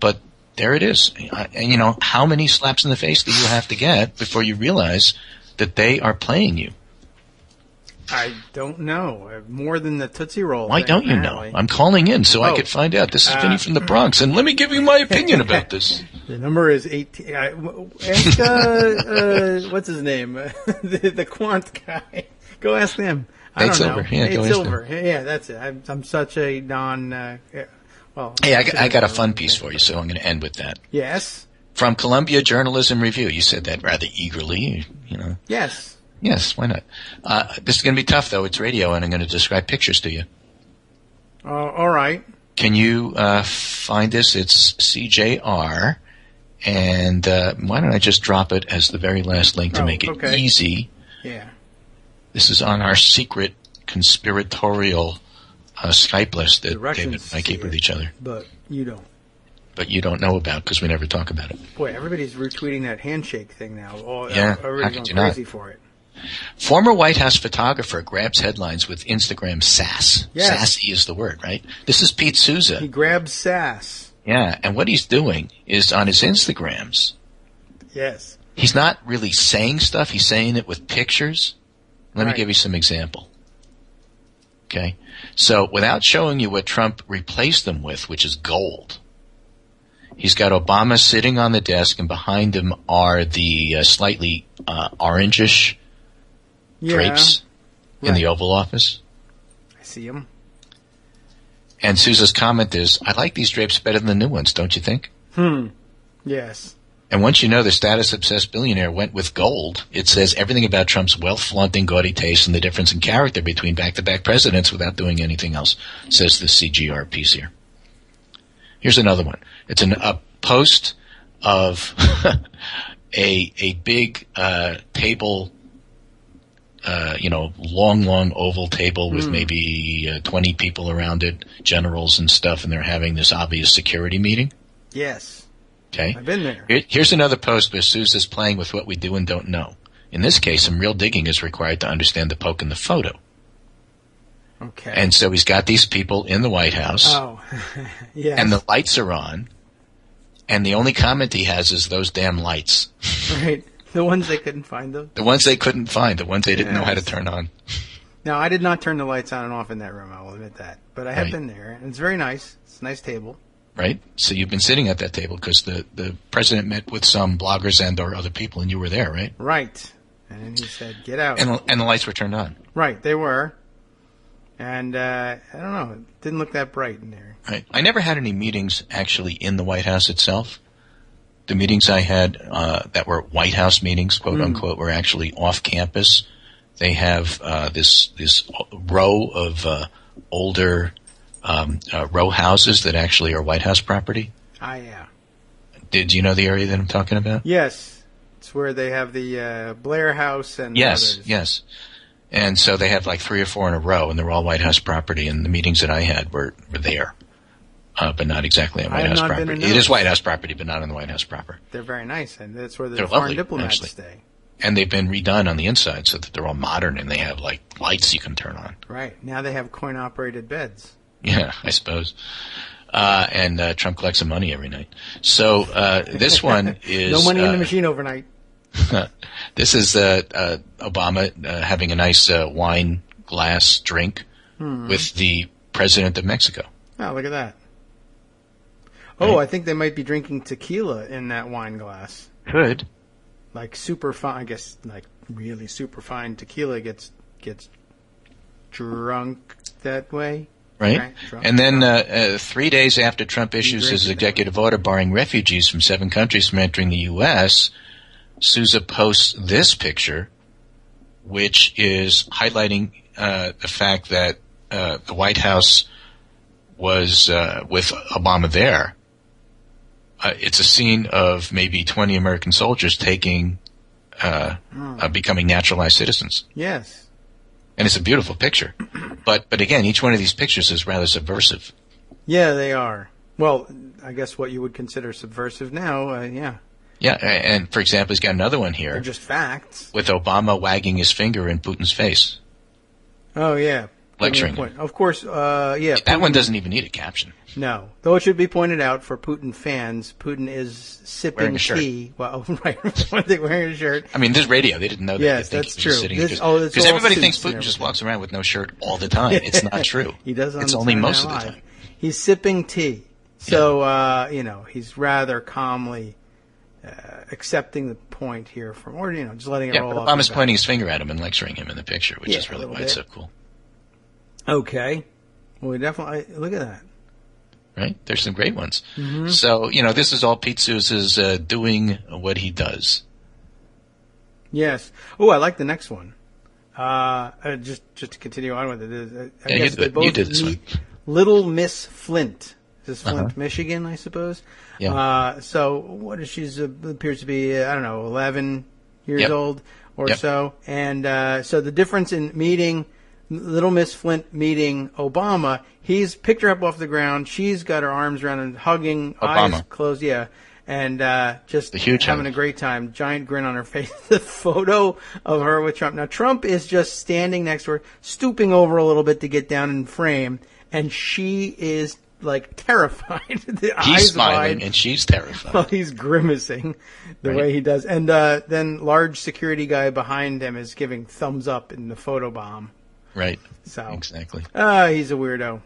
But there it is. And, you know, how many slaps in the face do you have to get before you realize that they are playing you? I don't know. More than the Tootsie Roll. Why don't you know? I'm calling in so I could find out. This is Vinny from the Bronx, and let me give you my opinion about this. The number is 18. Ask, what's his name? the quant guy. Go ask them. I don't know. Yeah, Nate Silver. Yeah, that's it. I'm such a Hey, I got a fun piece for you, so I'm going to end with that. Yes. From Columbia Journalism Review. You said that rather eagerly, you know. Yes. Yes, why not? This is going to be tough, though. It's radio, and I'm going to describe pictures to you. All right. Can you find this? It's CJR, and why don't I just drop it as the very last link to make it easy? Yeah. This is on our secret conspiratorial Skype list that David and I keep with each other. But you don't. But you don't know about because we never talk about it. Boy, everybody's retweeting that handshake thing now. Everybody's going crazy for it. Former White House photographer grabs headlines with Instagram sass. Yes. Sassy is the word, right? This is Pete Souza. He grabs sass. Yeah, and what he's doing is on his Instagrams. Yes. He's not really saying stuff. He's saying it with pictures. Let me give you some example. Okay? So without showing you what Trump replaced them with, which is gold, he's got Obama sitting on the desk, and behind him are the slightly orangish drapes in the Oval Office. I see them. And Sousa's comment is, I like these drapes better than the new ones, don't you think? Yes. And once you know the status-obsessed billionaire went with gold, it says everything about Trump's wealth-flaunting, gaudy taste and the difference in character between back-to-back presidents without doing anything else, says the CGR piece here. Here's another one. It's a post of a big table, long oval table with maybe 20 people around it, generals and stuff, and they're having this obvious security meeting. Yes. Okay. I've been there. Here's another post where Sousa's playing with what we do and don't know. In this case, some real digging is required to understand the poke in the photo. Okay. And so he's got these people in the White House. Oh, yes. And the lights are on. And the only comment he has is those damn lights. Right. The ones they couldn't find, though. The ones they couldn't find. The ones they didn't know how to turn on. Now, I did not turn the lights on and off in that room, I will admit that. But I have been there. And it's very nice. It's a nice table. right? So you've been sitting at that table because the president met with some bloggers and or other people, and you were there, right? Right. And he said, get out. And the lights were turned on. Right, they were. And I don't know, it didn't look that bright in there. Right. I never had any meetings actually in the White House itself. The meetings I had that were White House meetings, quote unquote, were actually off campus. They have this row of older row houses that actually are White House property. Ah, yeah. Did you know the area that I'm talking about? Yes. It's where they have the Blair House and Yes, others. yes. And so they have like 3 or 4 in a row, and they're all White House property, and the meetings that I had were there. But not exactly on White House property. It is White House property, but not on the White House proper. They're very nice, and that's where the They're foreign lovely, diplomats actually. stay. And they've been redone on the inside so that they're all modern, and they have like lights you can turn on. Right. Now they have coin-operated beds. Yeah, I suppose. And Trump collects some money every night. So this one is... No money in the machine overnight. This is Obama having a nice wine glass drink with the president of Mexico. Oh, look at that. Oh, I think they might be drinking tequila in that wine glass. Could. Like super fine, I guess, like really super fine tequila gets drunk that way. Right. Drunk. And then 3 days after Trump issues his executive order barring refugees from 7 countries from entering the U.S., Sousa posts this picture, which is highlighting the fact that the White House was with Obama there. It's a scene of maybe 20 American soldiers becoming naturalized citizens. Yes. And it's a beautiful picture. But again, each one of these pictures is rather subversive. Yeah, they are. Well, I guess what you would consider subversive now, yeah. Yeah, and for example, he's got another one here. They're just facts. With Obama wagging his finger in Putin's face. Oh, yeah. Lecturing him. Of course, yeah. That one doesn't even need a caption. No. Though it should be pointed out for Putin fans, Putin is sipping tea. Well, right. One thing, wearing a shirt. I mean, this radio, they didn't know that. Yes, they that's true. Because all everybody thinks suits Putin just walks around with no shirt all the time. It's not true. He does on It's the only Saturday most Night of the Live. time. He's sipping tea. So, he's rather calmly accepting the point here from, or, just letting it roll off. Obama's pointing his finger at him and lecturing him in the picture, which is really why it's so cool. Okay. Well, we definitely, look at that. Right? There's some great ones. Mm-hmm. So, this is all Pete Sousa's doing what he does. Yes. Oh, I like the next one. Just to continue on with it, I guess they both you did this meet one. Little Miss Flint. This is Flint, Michigan, I suppose. Yeah. So what is she? Appears to be, 11 years old or so. And so the difference in meeting Little Miss Flint meeting Obama, he's picked her up off the ground. She's got her arms around him, hugging, Obama. eyes closed, and just huge having a great time. Giant grin on her face. The photo of her with Trump. Now, Trump is just standing next to her, stooping over a little bit to get down in frame, and she is like terrified. He's smiling, and she's terrified. Well, he's grimacing the way he does. And then large security guy behind him is giving thumbs up in the photo bomb. Right. So exactly. He's a weirdo.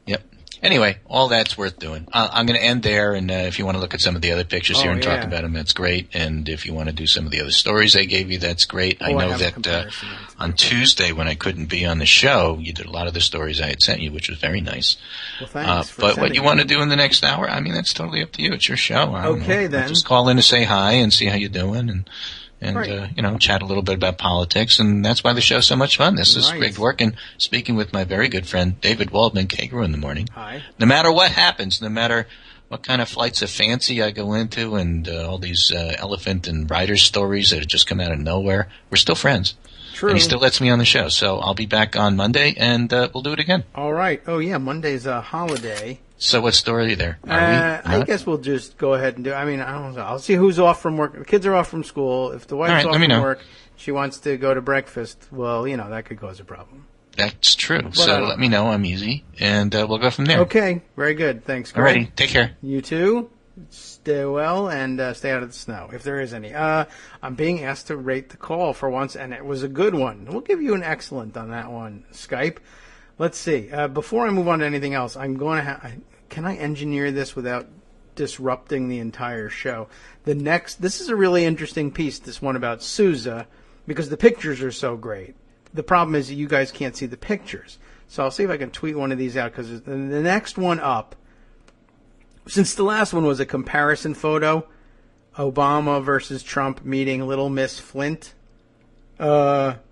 Yep. Anyway, all that's worth doing. I'm going to end there, and if you want to look at some of the other pictures here and talk about them, that's great. And if you want to do some of the other stories I gave you, that's great. I know that on Tuesday when I couldn't be on the show, you did a lot of the stories I had sent you, which was very nice. Well, thanks for but what you want to do in the next hour, I mean, that's totally up to you. It's your show. Okay, then. Just call in to say hi and see how you're doing, and chat a little bit about politics, and that's why the show's so much fun. This is Greg Dworkin speaking with my very good friend David Waldman, Kagro in the morning. Hi. No matter what happens, no matter what kind of flights of fancy I go into and all these elephant and rider stories that have just come out of nowhere, we're still friends. True. And he still lets me on the show, so I'll be back on Monday, and we'll do it again. All right. Oh, yeah, Monday's a holiday. So what story are there? I guess we'll just go ahead and do it. I mean, I don't know. I'll see who's off from work. The kids are off from school. If the wife's off from work, she wants to go to breakfast, well, that could cause a problem. That's true. But so let me know. I'm easy, and we'll go from there. Okay. Very good. Thanks, Greg. Alrighty. Take care. You too. Stay well and stay out of the snow, if there is any. I'm being asked to rate the call for once, and it was a good one. We'll give you an excellent on that one, Skype. Let's see. Before I move on to anything else, I'm going to can I engineer this without disrupting the entire show? This is a really interesting piece, this one about Sousa, because the pictures are so great. The problem is that you guys can't see the pictures. So I'll see if I can tweet one of these out, because the next one up, since the last one was a comparison photo, Obama versus Trump meeting Little Miss Flint, that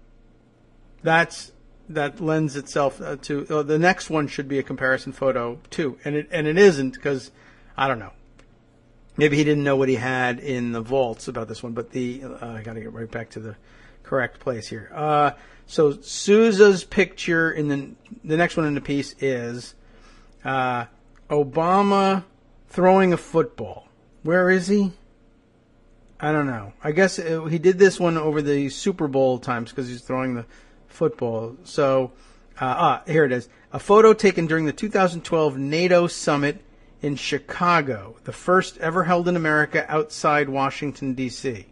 lends itself to the next one should be a comparison photo too, and it isn't, because I don't know. Maybe he didn't know what he had in the vaults about this one, but I got to get right back to the correct place here. So Sousa's picture in the next one in the piece is Obama throwing a football. Where is he? I don't know. I guess he did this one over the Super Bowl times because he's throwing the football. So here it is. A photo taken during the 2012 NATO summit in Chicago, the first ever held in America outside Washington, D.C.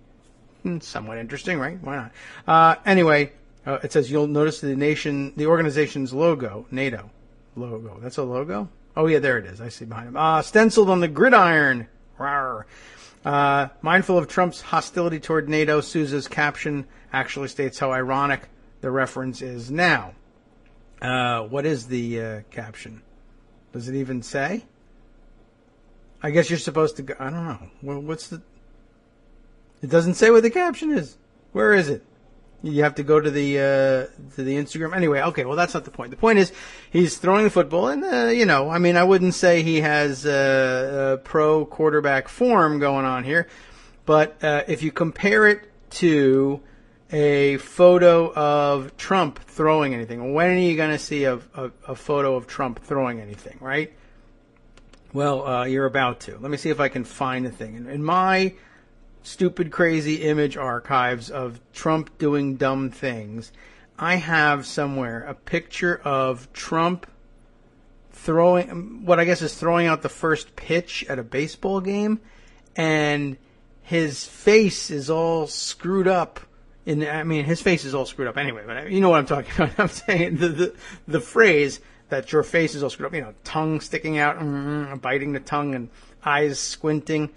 Somewhat interesting, right? Why not? Anyway, it says you'll notice the organization's logo, NATO logo. That's a logo? Oh, yeah, there it is. I see behind him. Stenciled on the gridiron. Rawr. Mindful of Trump's hostility toward NATO, Sousa's caption actually states how ironic the reference is now. What is the caption? Does it even say? I guess you're supposed to go. I don't know. It doesn't say what the caption is. Where is it? You have to go to the Instagram. Anyway, okay, well, that's not the point. The point is he's throwing the football, and, I wouldn't say he has a pro quarterback form going on here, but if you compare it to a photo of Trump throwing anything, when are you going to see a photo of Trump throwing anything, right? Well, you're about to. Let me see if I can find the thing. In my stupid, crazy image archives of Trump doing dumb things, I have somewhere a picture of Trump throwing, what I guess is throwing out the first pitch at a baseball game, and his face is all screwed up. His face is all screwed up anyway, but you know what I'm talking about. I'm saying the phrase that your face is all screwed up, tongue sticking out, biting the tongue, and eyes squinting.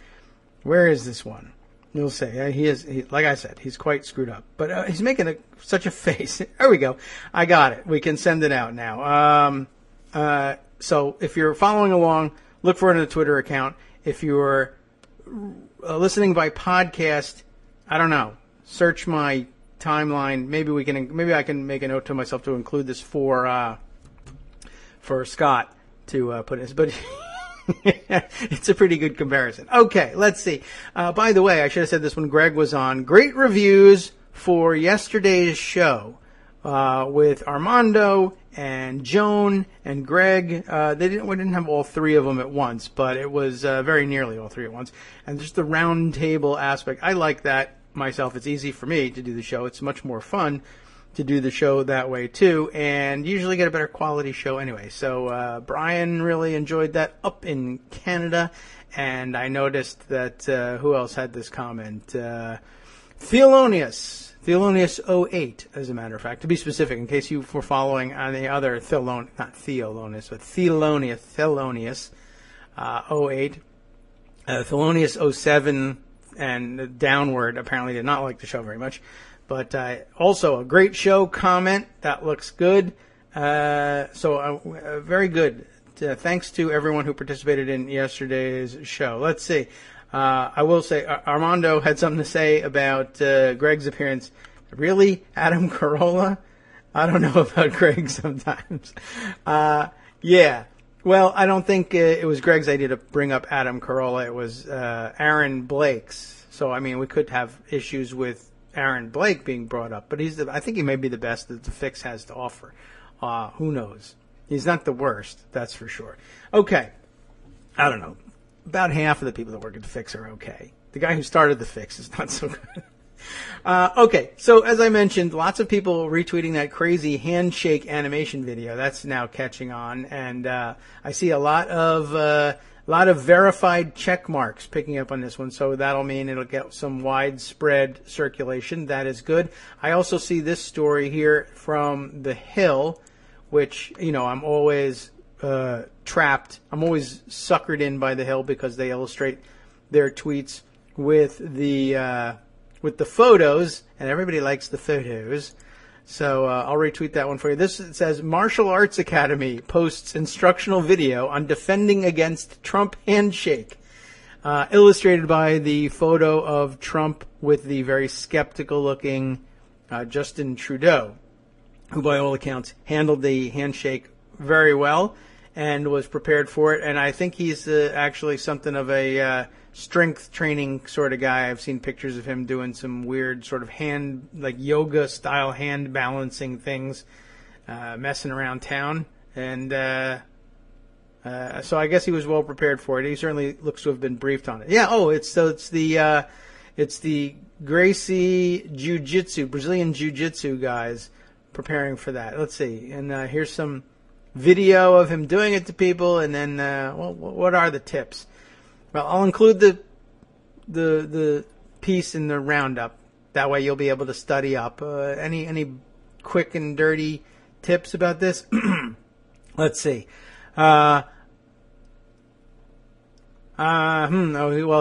Where is this one? You'll say he like I said, he's quite screwed up, but he's making such a face. There we go. I got it. We can send it out now. So if you're following along, look for it in the Twitter account. If you're listening by podcast, I don't know. Search my timeline. Maybe I can make a note to myself to include this for Scott to put in. But it's a pretty good comparison. Okay, let's see. By the way, I should have said this when Greg was on. Great reviews for yesterday's show with Armando and Joan and Greg. We didn't have all three of them at once, but it was very nearly all three at once. And just the round table aspect, I like that myself. It's easy for me to do the show. It's much more fun to do the show that way too, and usually get a better quality show anyway. So Brian really enjoyed that up in Canada, and I noticed that who else had this comment? Thelonious 08, as a matter of fact, to be specific, in case you were following on the other not Thelonious, but Thelonious 08, Thelonious 07 and downward apparently did not like the show very much. But also a great show comment. That looks good. So very good. Thanks to everyone who participated in yesterday's show. Let's see. I will say Armando had something to say about Greg's appearance. Really? Adam Carolla? I don't know about Greg sometimes. Yeah. Well, I don't think it was Greg's idea to bring up Adam Carolla. It was Aaron Blake's. So, we could have issues with Aaron Blake being brought up, but I think he may be the best that the Fix has to offer. Who knows? He's not the worst, that's for sure. Okay. I don't know. About half of the people that work at the Fix are okay. The guy who started the Fix is not so good. Okay, so as I mentioned, lots of people retweeting that crazy handshake animation video. That's now catching on, and I see a lot of verified check marks picking up on this one, so that'll mean it'll get some widespread circulation. That is good. I also see this story here from The Hill, which, I'm always trapped. I'm always suckered in by The Hill because they illustrate their tweets with the photos, and everybody likes the photos. So I'll retweet that one for you. This says, Martial Arts Academy posts instructional video on defending against Trump handshake. Illustrated by the photo of Trump with the very skeptical-looking Justin Trudeau, who by all accounts handled the handshake very well and was prepared for it. And I think he's actually something of a strength training sort of guy. I've seen pictures of him doing some weird sort of hand, like yoga style hand balancing things, messing around town. And so I guess he was well prepared for it. He certainly looks to have been briefed on it. Yeah. Oh, it's the Gracie JiuJitsu, Brazilian Jiu-Jitsu guys preparing for that. Let's see. And here's some video of him doing it to people. And then, what are the tips? Well, I'll include the piece in the roundup. That way you'll be able to study up. Any quick and dirty tips about this? Let's see. Well,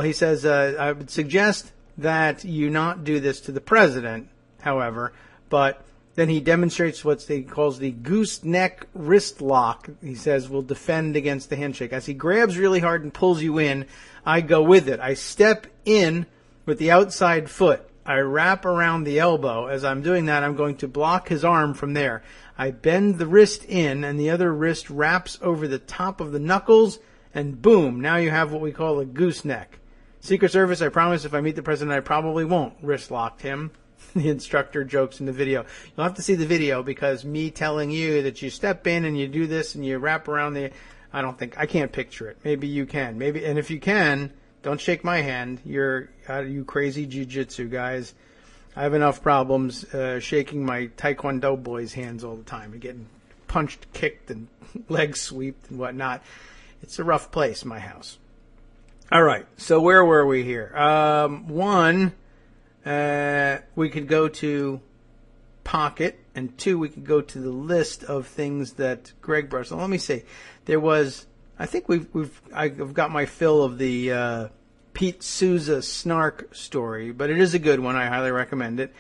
he says, I would suggest that you not do this to the president, however, but then he demonstrates what he calls the gooseneck wrist lock. He says will defend against the handshake. As he grabs really hard and pulls you in, I go with it. I step in with the outside foot. I wrap around the elbow. As I'm doing that, I'm going to block his arm from there. I bend the wrist in, and the other wrist wraps over the top of the knuckles, and boom, now you have what we call a gooseneck. Secret Service, I promise if I meet the president, I probably won't wrist lock him. The instructor jokes in the video. You'll have to see the video because me telling you that you step in and you do this and you wrap around I can't picture it. Maybe you can. Maybe, and if you can, don't shake my hand. You crazy jiu-jitsu guys. I have enough problems shaking my Taekwondo boys' hands all the time and getting punched, kicked, and legs swept and whatnot. It's a rough place, my house. All right, so where were we here? We could go to Pocket, and 2, we could go to the list of things that Greg brought. So let me see. There was, I think I've got my fill of the Pete Souza snark story, but it is a good one. I highly recommend it.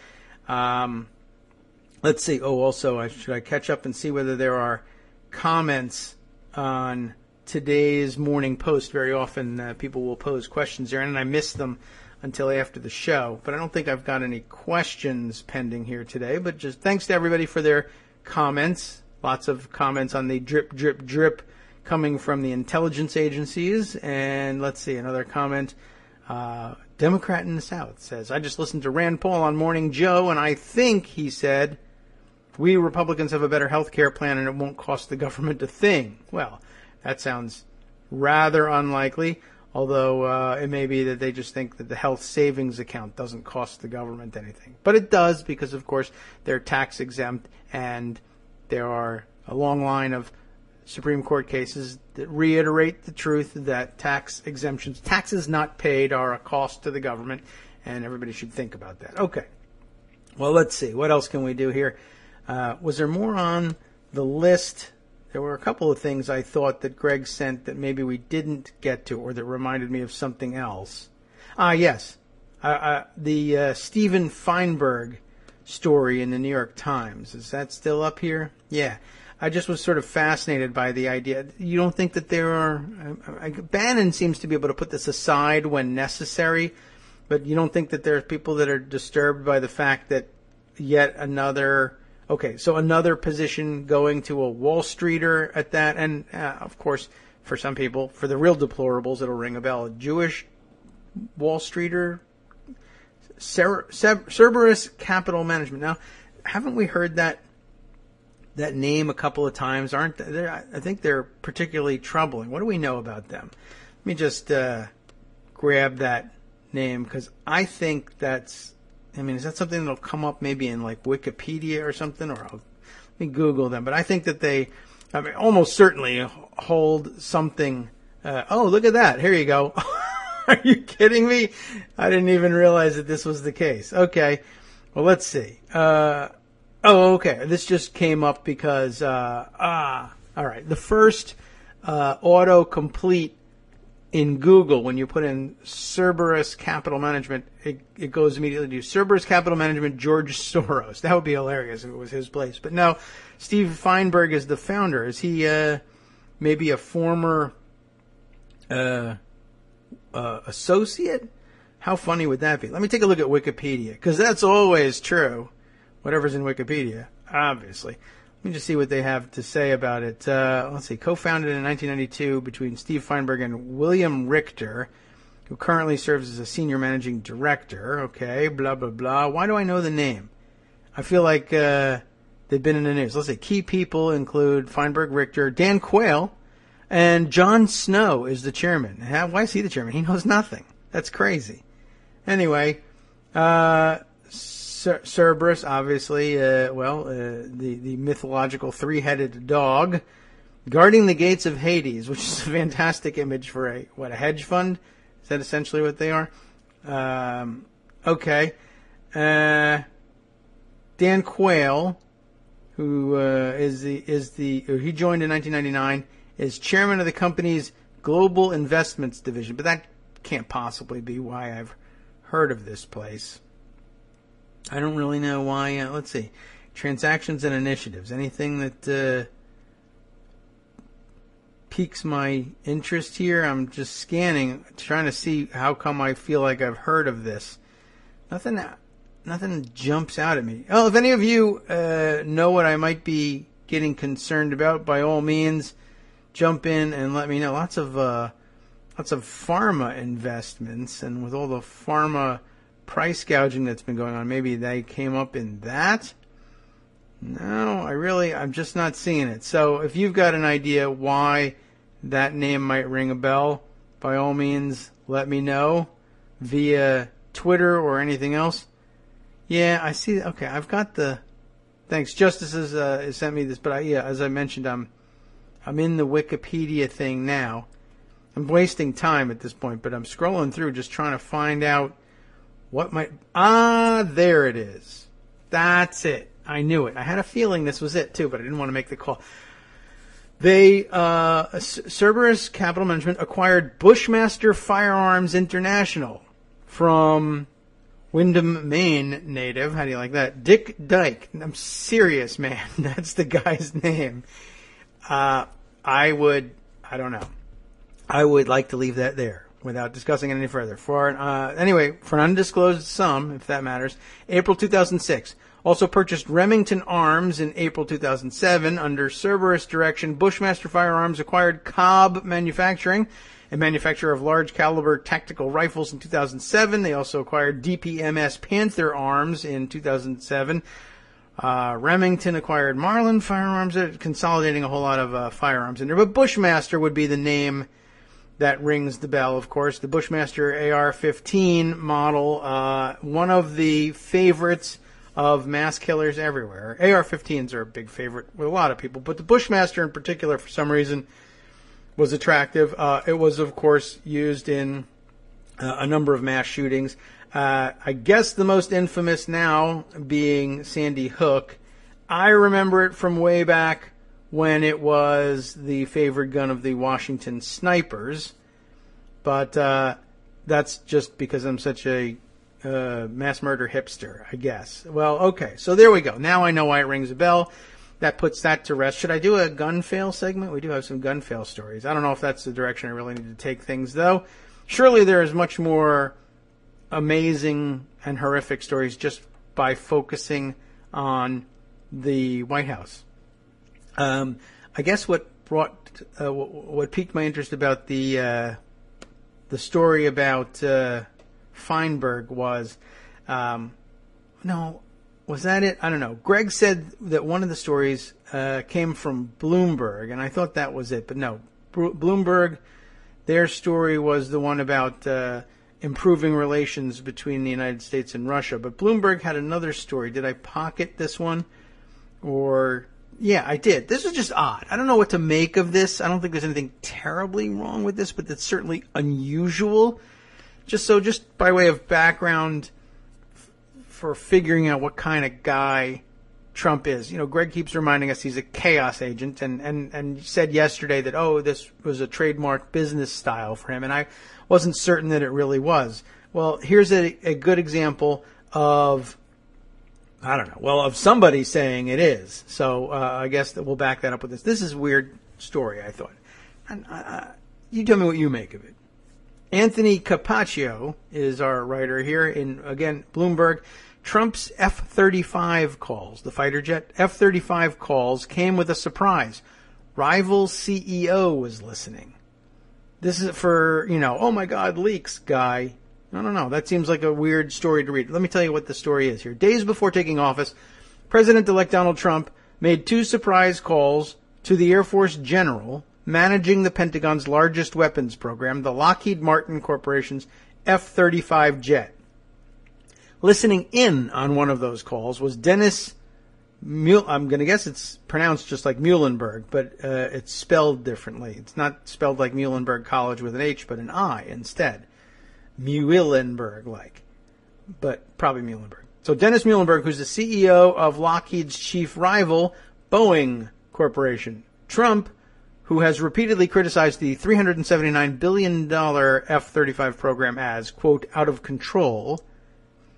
Let's see. Oh, also, should I catch up and see whether there are comments on today's morning post? Very often people will pose questions there, and I miss them until after the show. But I don't think I've got any questions pending here today. But just thanks to everybody for their comments. Lots of comments on the drip, drip, drip coming from the intelligence agencies. And let's see, another comment. Democrat in the South says, I just listened to Rand Paul on Morning Joe, and I think he said, we Republicans have a better health care plan and it won't cost the government a thing. Well, that sounds rather unlikely, although it may be that they just think that the health savings account doesn't cost the government anything. But it does because, of course, they're tax exempt, and there are a long line of Supreme Court cases that reiterate the truth that tax exemptions, taxes not paid, are a cost to the government, and everybody should think about that. Okay. Well, let's see. What else can we do here? Was there more on the list? There were a couple of things I thought that Greg sent that maybe we didn't get to, or that reminded me of something else. Yes. The Stephen Feinberg story in the New York Times. Is that still up here? Yeah. I just was sort of fascinated by the idea. You don't think that there are... Bannon seems to be able to put this aside when necessary, but you don't think that there are people that are disturbed by the fact that yet another... Okay, so another position going to a Wall Streeter at that, and of course, for some people, for the real deplorables, it'll ring a bell. A Jewish Wall Streeter, Cerberus Capital Management. Now, haven't we heard that name a couple of times? Aren't they? I think they're particularly troubling. What do we know about them? Let me just grab that name, because I think that's... I mean, is that something that'll come up maybe in like Wikipedia or something? Or let me Google them. But I think that they, almost certainly hold something. Oh, look at that. Here you go. Are you kidding me? I didn't even realize that this was the case. Okay. Well, let's see. Okay. This just came up because, all right. The first autocomplete in Google, when you put in Cerberus Capital Management, it goes immediately to Cerberus Capital Management, George Soros. That would be hilarious if it was his place. But no, Steve Feinberg is the founder. Is he maybe a former associate? How funny would that be? Let me take a look at Wikipedia, because that's always true. Whatever's in Wikipedia, obviously. Let me just see what they have to say about it. Let's see. Co-founded in 1992 between Steve Feinberg and William Richter, who currently serves as a senior managing director. Okay, blah, blah, blah. Why do I know the name? I feel like they've been in the news. Let's see. Key people include Feinberg, Richter, Dan Quayle, and Jon Snow is the chairman. Why is he the chairman? He knows nothing. That's crazy. Anyway, Cerberus, obviously, the mythological three-headed dog guarding the gates of Hades, which is a fantastic image for a hedge fund? Is that essentially what they are? Okay. Dan Quayle, who he joined in 1999, is chairman of the company's global investments division, but that can't possibly be why I've heard of this place. I don't really know why. Let's see. Transactions and initiatives. Anything that piques my interest here? I'm just scanning, trying to see how come I feel like I've heard of this. Nothing jumps out at me. Oh, if any of you know what I might be getting concerned about, by all means, jump in and let me know. Lots of pharma investments, and with all the pharma price gouging that's been going on, maybe they came up in that. No, I'm just not seeing it. So if you've got an idea why that name might ring a bell, by all means, let me know via Twitter or anything else. Yeah, I see. Okay, I've got the. Thanks, Justice has sent me this, but as I mentioned, I'm in the Wikipedia thing now. I'm wasting time at this point, but I'm scrolling through just trying to find out what might... there it is. That's it. I knew it. I had a feeling this was it, too, but I didn't want to make the call. Cerberus Capital Management acquired Bushmaster Firearms International from Windham, Maine native. How do you like that? Dick Dyke. I'm serious, man. That's the guy's name. I don't know. I would like to leave that there without discussing it any further. For an undisclosed sum, if that matters, April 2006. Also purchased Remington Arms in April 2007. Under Cerberus direction, Bushmaster Firearms acquired Cobb Manufacturing, a manufacturer of large caliber tactical rifles, in 2007. They also acquired DPMS Panther Arms in 2007. Remington acquired Marlin Firearms, consolidating a whole lot of firearms in there. But Bushmaster would be the name that rings the bell, of course. The Bushmaster AR-15 model, one of the favorites of mass killers everywhere. AR-15s are a big favorite with a lot of people, but the Bushmaster in particular, for some reason, was attractive. It was, of course, used in a number of mass shootings. I guess the most infamous now being Sandy Hook. I remember it from way back when it was the favorite gun of the Washington snipers. But that's just because I'm such a mass murder hipster, I guess. Well, okay, so there we go. Now I know why it rings a bell. That puts that to rest. Should I do a gun fail segment? We do have some gun fail stories. I don't know if that's the direction I really need to take things, though. Surely there is much more amazing and horrific stories just by focusing on the White House. I guess what piqued my interest about the story about Feinberg was, was that it? I don't know. Greg said that one of the stories came from Bloomberg, and I thought that was it, but no. Bloomberg, their story was the one about improving relations between the United States and Russia. But Bloomberg had another story. Did I pocket this one? Or, yeah, I did. This was just odd. I don't know what to make of this. I don't think there's anything terribly wrong with this, but it's certainly unusual. Just by way of background for figuring out what kind of guy Trump is. Greg keeps reminding us he's a chaos agent and said yesterday that, this was a trademark business style for him. And I wasn't certain that it really was. Well, here's a good example of, of somebody saying it is. So I guess that we'll back that up with this. This is a weird story, I thought. And you tell me what you make of it. Anthony Capaccio is our writer here in, again, Bloomberg. Trump's F-35 calls, the fighter jet F-35 calls came with a surprise. Rival CEO was listening. This is for, oh my God, leaks guy. No. That seems like a weird story to read. Let me tell you what the story is here. Days before taking office, President-elect Donald Trump made 2 surprise calls to the Air Force general managing the Pentagon's largest weapons program, the Lockheed Martin Corporation's F-35 jet. Listening in on one of those calls was Dennis I'm going to guess it's pronounced just like Muhlenberg, but it's spelled differently. It's not spelled like Muhlenberg College with an H, but an I instead. Muhlenberg-like, but probably Muhlenberg. So Dennis Muhlenberg, who's the CEO of Lockheed's chief rival, Boeing Corporation. Trump, who has repeatedly criticized the $379 billion F-35 program as, quote, out of control,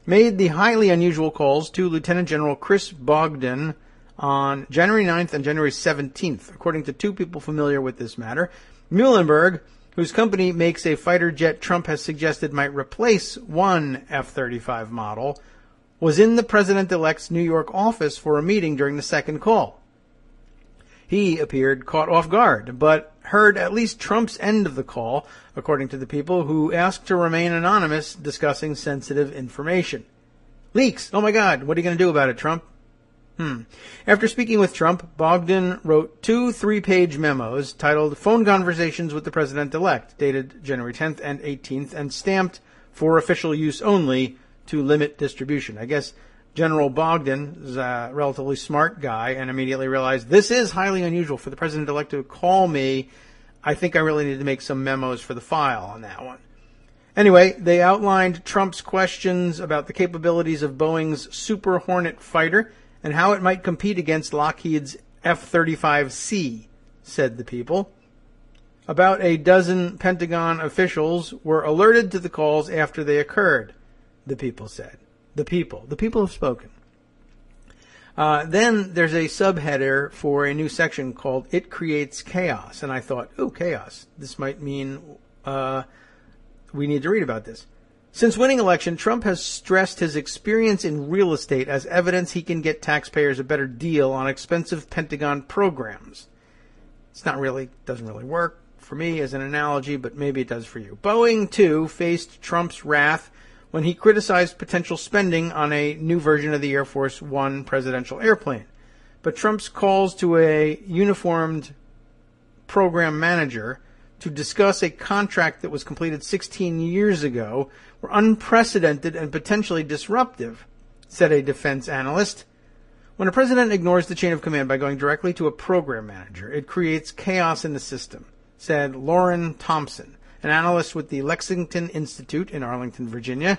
made the highly unusual calls to Lieutenant General Chris Bogdan on January 9th and January 17th. According to 2 people familiar with this matter, Muhlenberg, whose company makes a fighter jet Trump has suggested might replace one F-35 model, was in the president-elect's New York office for a meeting during the second call. He appeared caught off guard, but heard at least Trump's end of the call, according to the people who asked to remain anonymous, discussing sensitive information. Leaks! Oh my God, what are you going to do about it, Trump? After speaking with Trump, Bogdan wrote 2 3-page memos titled Phone Conversations with the President-elect, dated January 10th and 18th, and stamped for official use only to limit distribution. I guess General Bogdan is a relatively smart guy and immediately realized this is highly unusual for the president-elect to call me. I think I really need to make some memos for the file on that one. Anyway, they outlined Trump's questions about the capabilities of Boeing's Super Hornet fighter and how it might compete against Lockheed's F-35C, said the people. About a dozen Pentagon officials were alerted to the calls after they occurred, the people said. The people have spoken. Then there's a subheader for a new section called It Creates Chaos. And I thought, chaos. This might mean we need to read about this. Since winning election, Trump has stressed his experience in real estate as evidence he can get taxpayers a better deal on expensive Pentagon programs. Doesn't really work for me as an analogy, but maybe it does for you. Boeing, too, faced Trump's wrath when he criticized potential spending on a new version of the Air Force One presidential airplane. But Trump's calls to a uniformed program manager to discuss a contract that was completed 16 years ago were unprecedented and potentially disruptive, said a defense analyst. When a president ignores the chain of command by going directly to a program manager, it creates chaos in the system, said Lauren Thompson, an analyst with the Lexington Institute in Arlington, Virginia,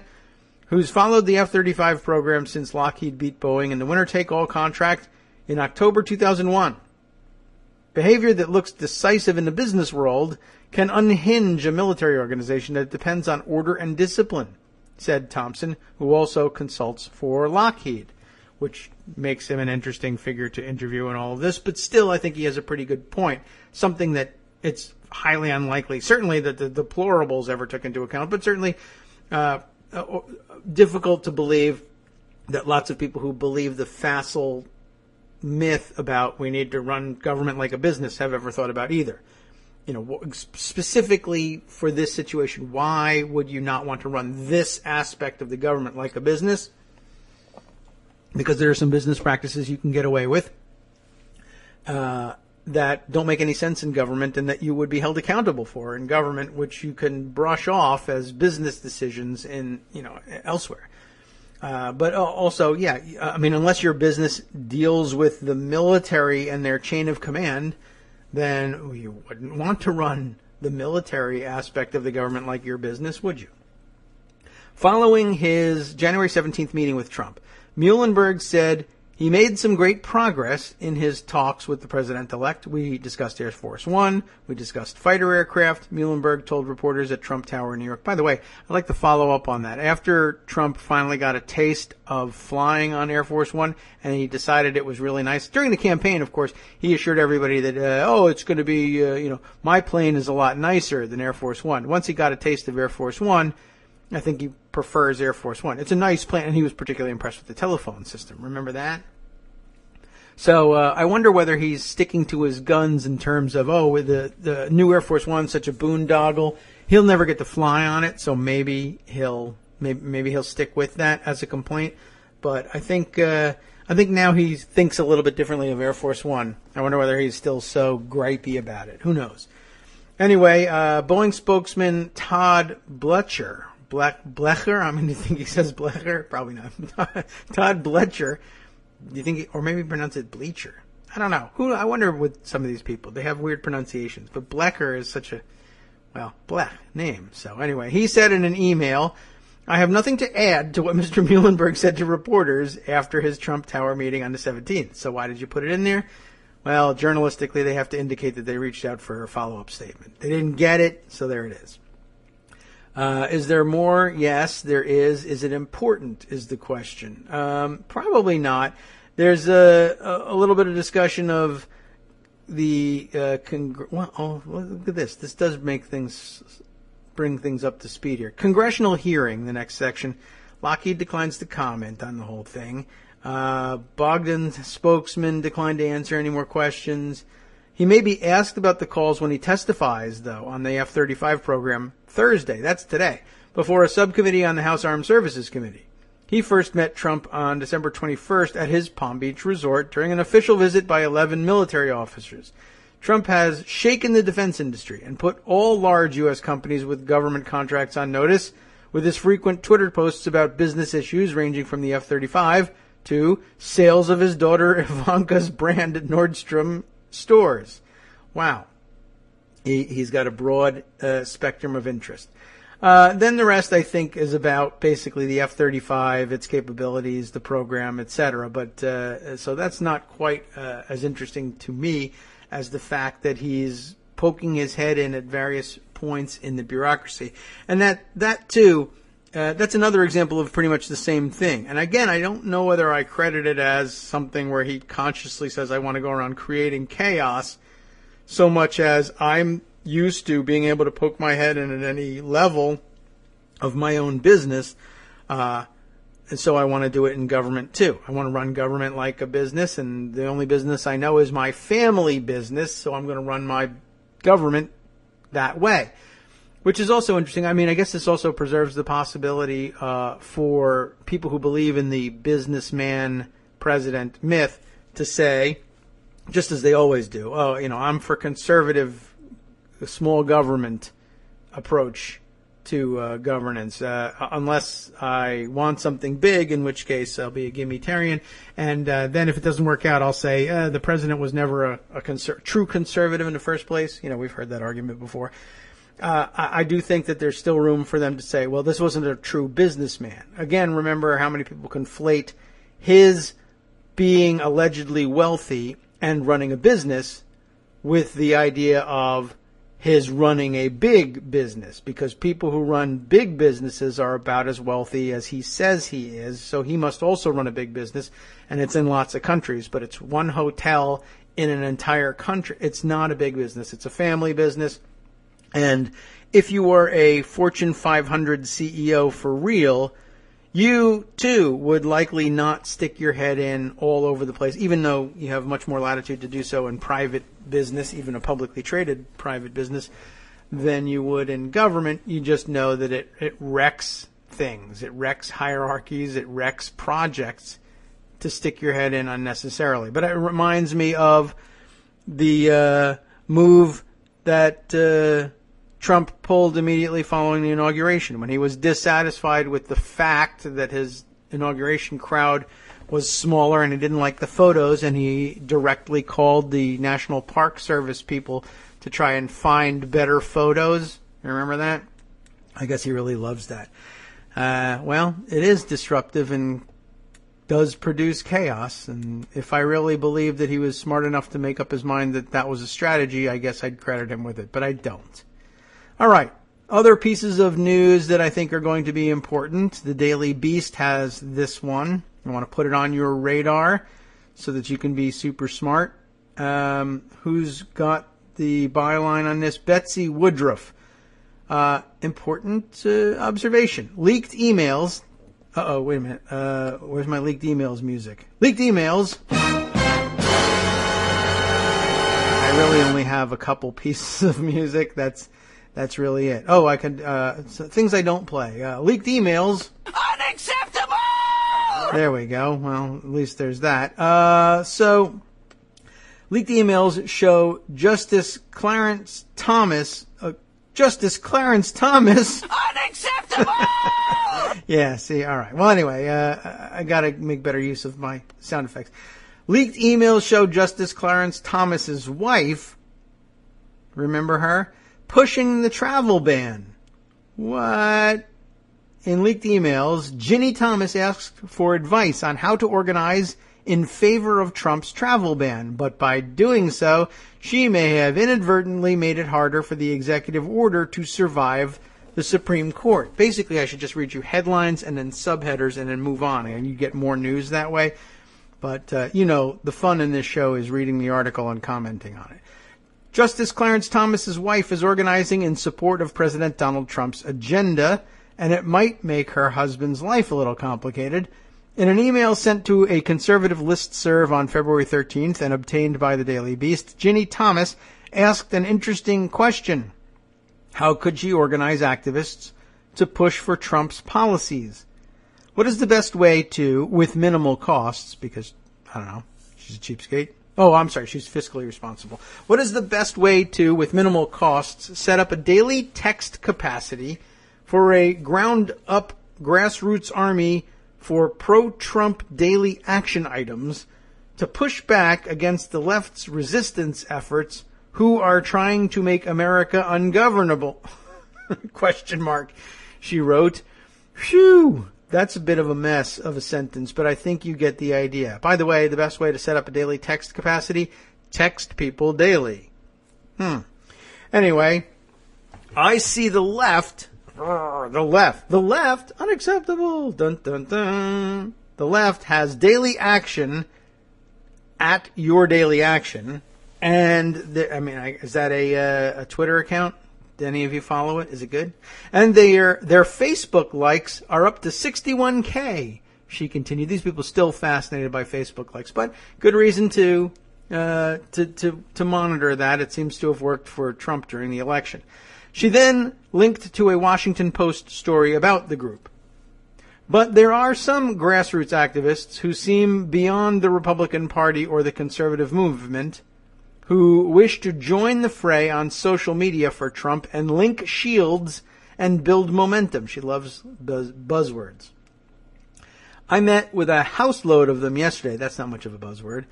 who's followed the F-35 program since Lockheed beat Boeing in the winner-take-all contract in October 2001. Behavior that looks decisive in the business world can unhinge a military organization that depends on order and discipline, said Thompson, who also consults for Lockheed, which makes him an interesting figure to interview in all of this. But still, I think he has a pretty good point, something that it's highly unlikely, certainly that the deplorables ever took into account, but certainly difficult to believe that lots of people who believe the facile myth about we need to run government like a business have ever thought about either. Specifically for this situation, why would you not want to run this aspect of the government like a business? Because there are some business practices you can get away with that don't make any sense in government and that you would be held accountable for in government, which you can brush off as business decisions in, elsewhere. But also, unless your business deals with the military and their chain of command, then you wouldn't want to run the military aspect of the government like your business, would you? Following his January 17th meeting with Trump, Muhlenberg said He made some great progress in his talks with the president-elect. We discussed Air Force One. We discussed fighter aircraft. Muhlenberg told reporters at Trump Tower in New York. By the way, I'd like to follow up on that. After Trump finally got a taste of flying on Air Force One and he decided it was really nice, during the campaign, of course, he assured everybody that, it's going to be, my plane is a lot nicer than Air Force One. Once he got a taste of Air Force One, I think he prefers Air Force One. It's a nice plane, and he was particularly impressed with the telephone system. Remember that? So I wonder whether he's sticking to his guns in terms of, with the new Air Force One, such a boondoggle, he'll never get to fly on it. So maybe he'll stick with that as a complaint. But I think now he thinks a little bit differently of Air Force One. I wonder whether he's still so gripey about it. Who knows? Anyway, Boeing spokesman Todd Blecher. Blecher? I mean, do you think he says Blecher? Probably not. Todd Blecher. Do you think, or maybe pronounce it Bleacher? I don't know. I wonder with some of these people. They have weird pronunciations. But Blecher is such a, Blech name. So anyway, he said in an email, I have nothing to add to what Mr. Muhlenberg said to reporters after his Trump Tower meeting on the 17th. So why did you put it in there? Well, journalistically, they have to indicate that they reached out for a follow-up statement. They didn't get it, so there it is. Is there more? Yes, there is. Is it important is the question. Probably not. There's a little bit of discussion of the look at this. This does bring things up to speed here. Congressional hearing, the next section. Lockheed declines to comment on the whole thing. Bogdan's spokesman declined to answer any more questions. He may be asked about the calls when he testifies, though, on the F-35 program Thursday, that's today, before a subcommittee on the House Armed Services Committee. He first met Trump on December 21st at his Palm Beach resort during an official visit by 11 military officers. Trump has shaken the defense industry and put all large U.S. companies with government contracts on notice with his frequent Twitter posts about business issues ranging from the F-35 to sales of his daughter Ivanka's brand at Nordstrom stores. Wow. He's got a broad spectrum of interest. Then the rest, I think, is about basically the F-35, its capabilities, the program, etc. But so that's not quite as interesting to me as the fact that he's poking his head in at various points in the bureaucracy. And that too, that's another example of pretty much the same thing. And again, I don't know whether I credit it as something where he consciously says, I want to go around creating chaos, so much as I'm used to being able to poke my head in at any level of my own business. And so I want to do it in government too. I want to run government like a business, and the only business I know is my family business, so I'm going to run my government that way. Which is also interesting. I mean, I guess this also preserves the possibility for people who believe in the businessman president myth to say, just as they always do, I'm for conservative small government approach to governance, unless I want something big, in which case I'll be a gimmitarian. And then if it doesn't work out, I'll say the president was never a true conservative in the first place. We've heard that argument before. I do think that there's still room for them to say, well, this wasn't a true businessman. Again, remember how many people conflate his being allegedly wealthy and running a business with the idea of his running a big business, because people who run big businesses are about as wealthy as he says he is. So he must also run a big business, and it's in lots of countries, but it's one hotel in an entire country. It's not a big business. It's a family business. And if you were a Fortune 500 CEO for real, you too would likely not stick your head in all over the place, even though you have much more latitude to do so in private business, even a publicly traded private business, than you would in government. You just know that it wrecks things. It wrecks hierarchies. It wrecks projects to stick your head in unnecessarily. But it reminds me of the move that Trump pulled immediately following the inauguration, when he was dissatisfied with the fact that his inauguration crowd was smaller and he didn't like the photos, and he directly called the National Park Service people to try and find better photos. You remember that? I guess he really loves that. Well, it is disruptive and does produce chaos. And if I really believed that he was smart enough to make up his mind that that was a strategy, I guess I'd credit him with it. But I don't. All right. Other pieces of news that I think are going to be important. The Daily Beast has this one. I want to put it on your radar so that you can be super smart. Who's got the byline on this? Betsy Woodruff. Important observation. Leaked emails. Uh-oh, wait a minute. Where's my leaked emails music? Leaked emails. I really only have a couple pieces of music. That's really it. Oh, I could, things I don't play. Leaked emails. Unacceptable! There we go. Well, at least there's that. So, leaked emails show Justice Clarence Thomas. Unacceptable! Yeah, see, all right. Well, anyway, I got to make better use of my sound effects. Leaked emails show Justice Clarence Thomas's wife, remember her, pushing the travel ban. What? In leaked emails, Ginny Thomas asked for advice on how to organize in favor of Trump's travel ban, but by doing so, she may have inadvertently made it harder for the executive order to survive the Supreme Court. Basically, I should just read you headlines and then subheaders and then move on, and you get more news that way. But, the fun in this show is reading the article and commenting on it. Justice Clarence Thomas's wife is organizing in support of President Donald Trump's agenda, and it might make her husband's life a little complicated. In an email sent to a conservative listserv on February 13th and obtained by the Daily Beast, Ginny Thomas asked an interesting question. How could she organize activists to push for Trump's policies? What is the best way to, with minimal costs, because, I don't know, she's a cheapskate. Oh, I'm sorry, she's fiscally responsible. What is the best way to, with minimal costs, set up a daily text capacity for a ground-up grassroots army for pro-Trump daily action items to push back against the left's resistance efforts who are trying to make America ungovernable? Question mark, she wrote. Phew, that's a bit of a mess of a sentence, but I think you get the idea. By the way, the best way to set up a daily text capacity, text people daily. Anyway, I see the left, unacceptable, dun dun dun. The left has daily action at your daily action. And, is that a Twitter account? Do any of you follow it? Is it good? And their Facebook likes are up to 61K. She continued. These people are still fascinated by Facebook likes, but good reason to monitor that. It seems to have worked for Trump during the election. She then linked to a Washington Post story about the group. But there are some grassroots activists who seem beyond the Republican Party or the conservative movement who wish to join the fray on social media for Trump and link shields and build momentum. She loves buzzwords. I met with a houseload of them yesterday. That's not much of a buzzword.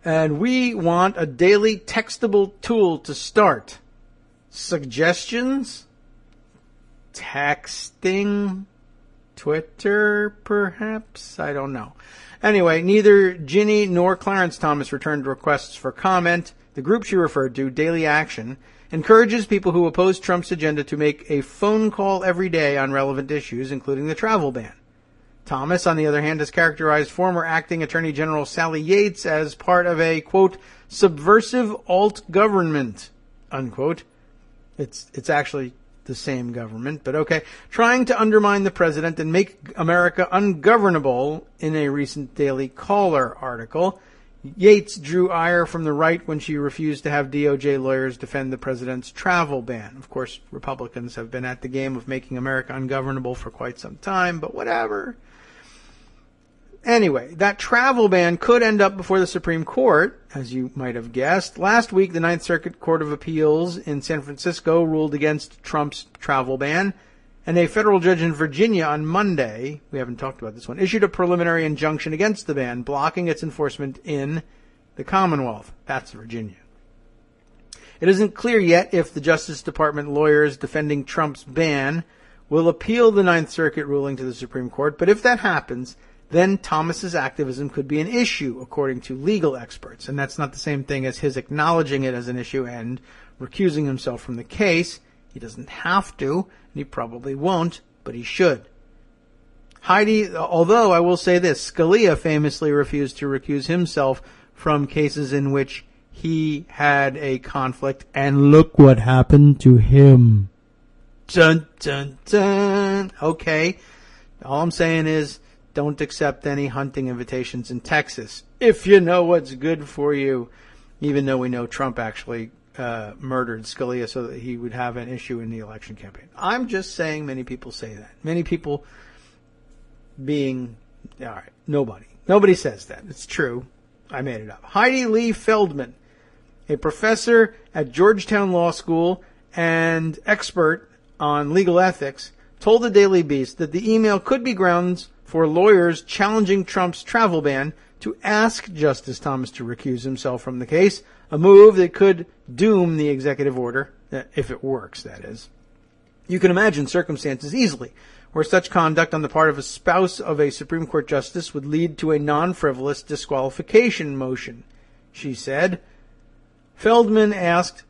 And we want a daily textable tool to start. Suggestions? Texting? Twitter, perhaps? I don't know. Anyway, neither Ginny nor Clarence Thomas returned requests for comment. The group she referred to, Daily Action, encourages people who oppose Trump's agenda to make a phone call every day on relevant issues, including the travel ban. Thomas, on the other hand, has characterized former acting Attorney General Sally Yates as part of a, quote, subversive alt-government, unquote. It's actually the same government, but okay. Trying to undermine the president and make America ungovernable in a recent Daily Caller article. Yates drew ire from the right when she refused to have DOJ lawyers defend the president's travel ban. Of course, Republicans have been at the game of making America ungovernable for quite some time, but whatever. Anyway, that travel ban could end up before the Supreme Court, as you might have guessed. Last week, the Ninth Circuit Court of Appeals in San Francisco ruled against Trump's travel ban, and a federal judge in Virginia on Monday, we haven't talked about this one, issued a preliminary injunction against the ban, blocking its enforcement in the Commonwealth. That's Virginia. It isn't clear yet if the Justice Department lawyers defending Trump's ban will appeal the Ninth Circuit ruling to the Supreme Court, but if that happens, then Thomas's activism could be an issue, according to legal experts. And that's not the same thing as his acknowledging it as an issue and recusing himself from the case. He doesn't have to, and he probably won't, but he should. Heidi, although I will say this, Scalia famously refused to recuse himself from cases in which he had a conflict, and look what happened to him. Dun, dun, dun. Okay. All I'm saying is, don't accept any hunting invitations in Texas if you know what's good for you, even though we know Trump actually murdered Scalia so that he would have an issue in the election campaign. I'm just saying many people say that. Many people being, all right, nobody. Nobody says that. It's true. I made it up. Heidi Lee Feldman, a professor at Georgetown Law School and expert on legal ethics, told the Daily Beast that the email could be grounds for lawyers challenging Trump's travel ban to ask Justice Thomas to recuse himself from the case, a move that could doom the executive order, if it works, that is. You can imagine circumstances easily where such conduct on the part of a spouse of a Supreme Court justice would lead to a non-frivolous disqualification motion, she said. Feldman added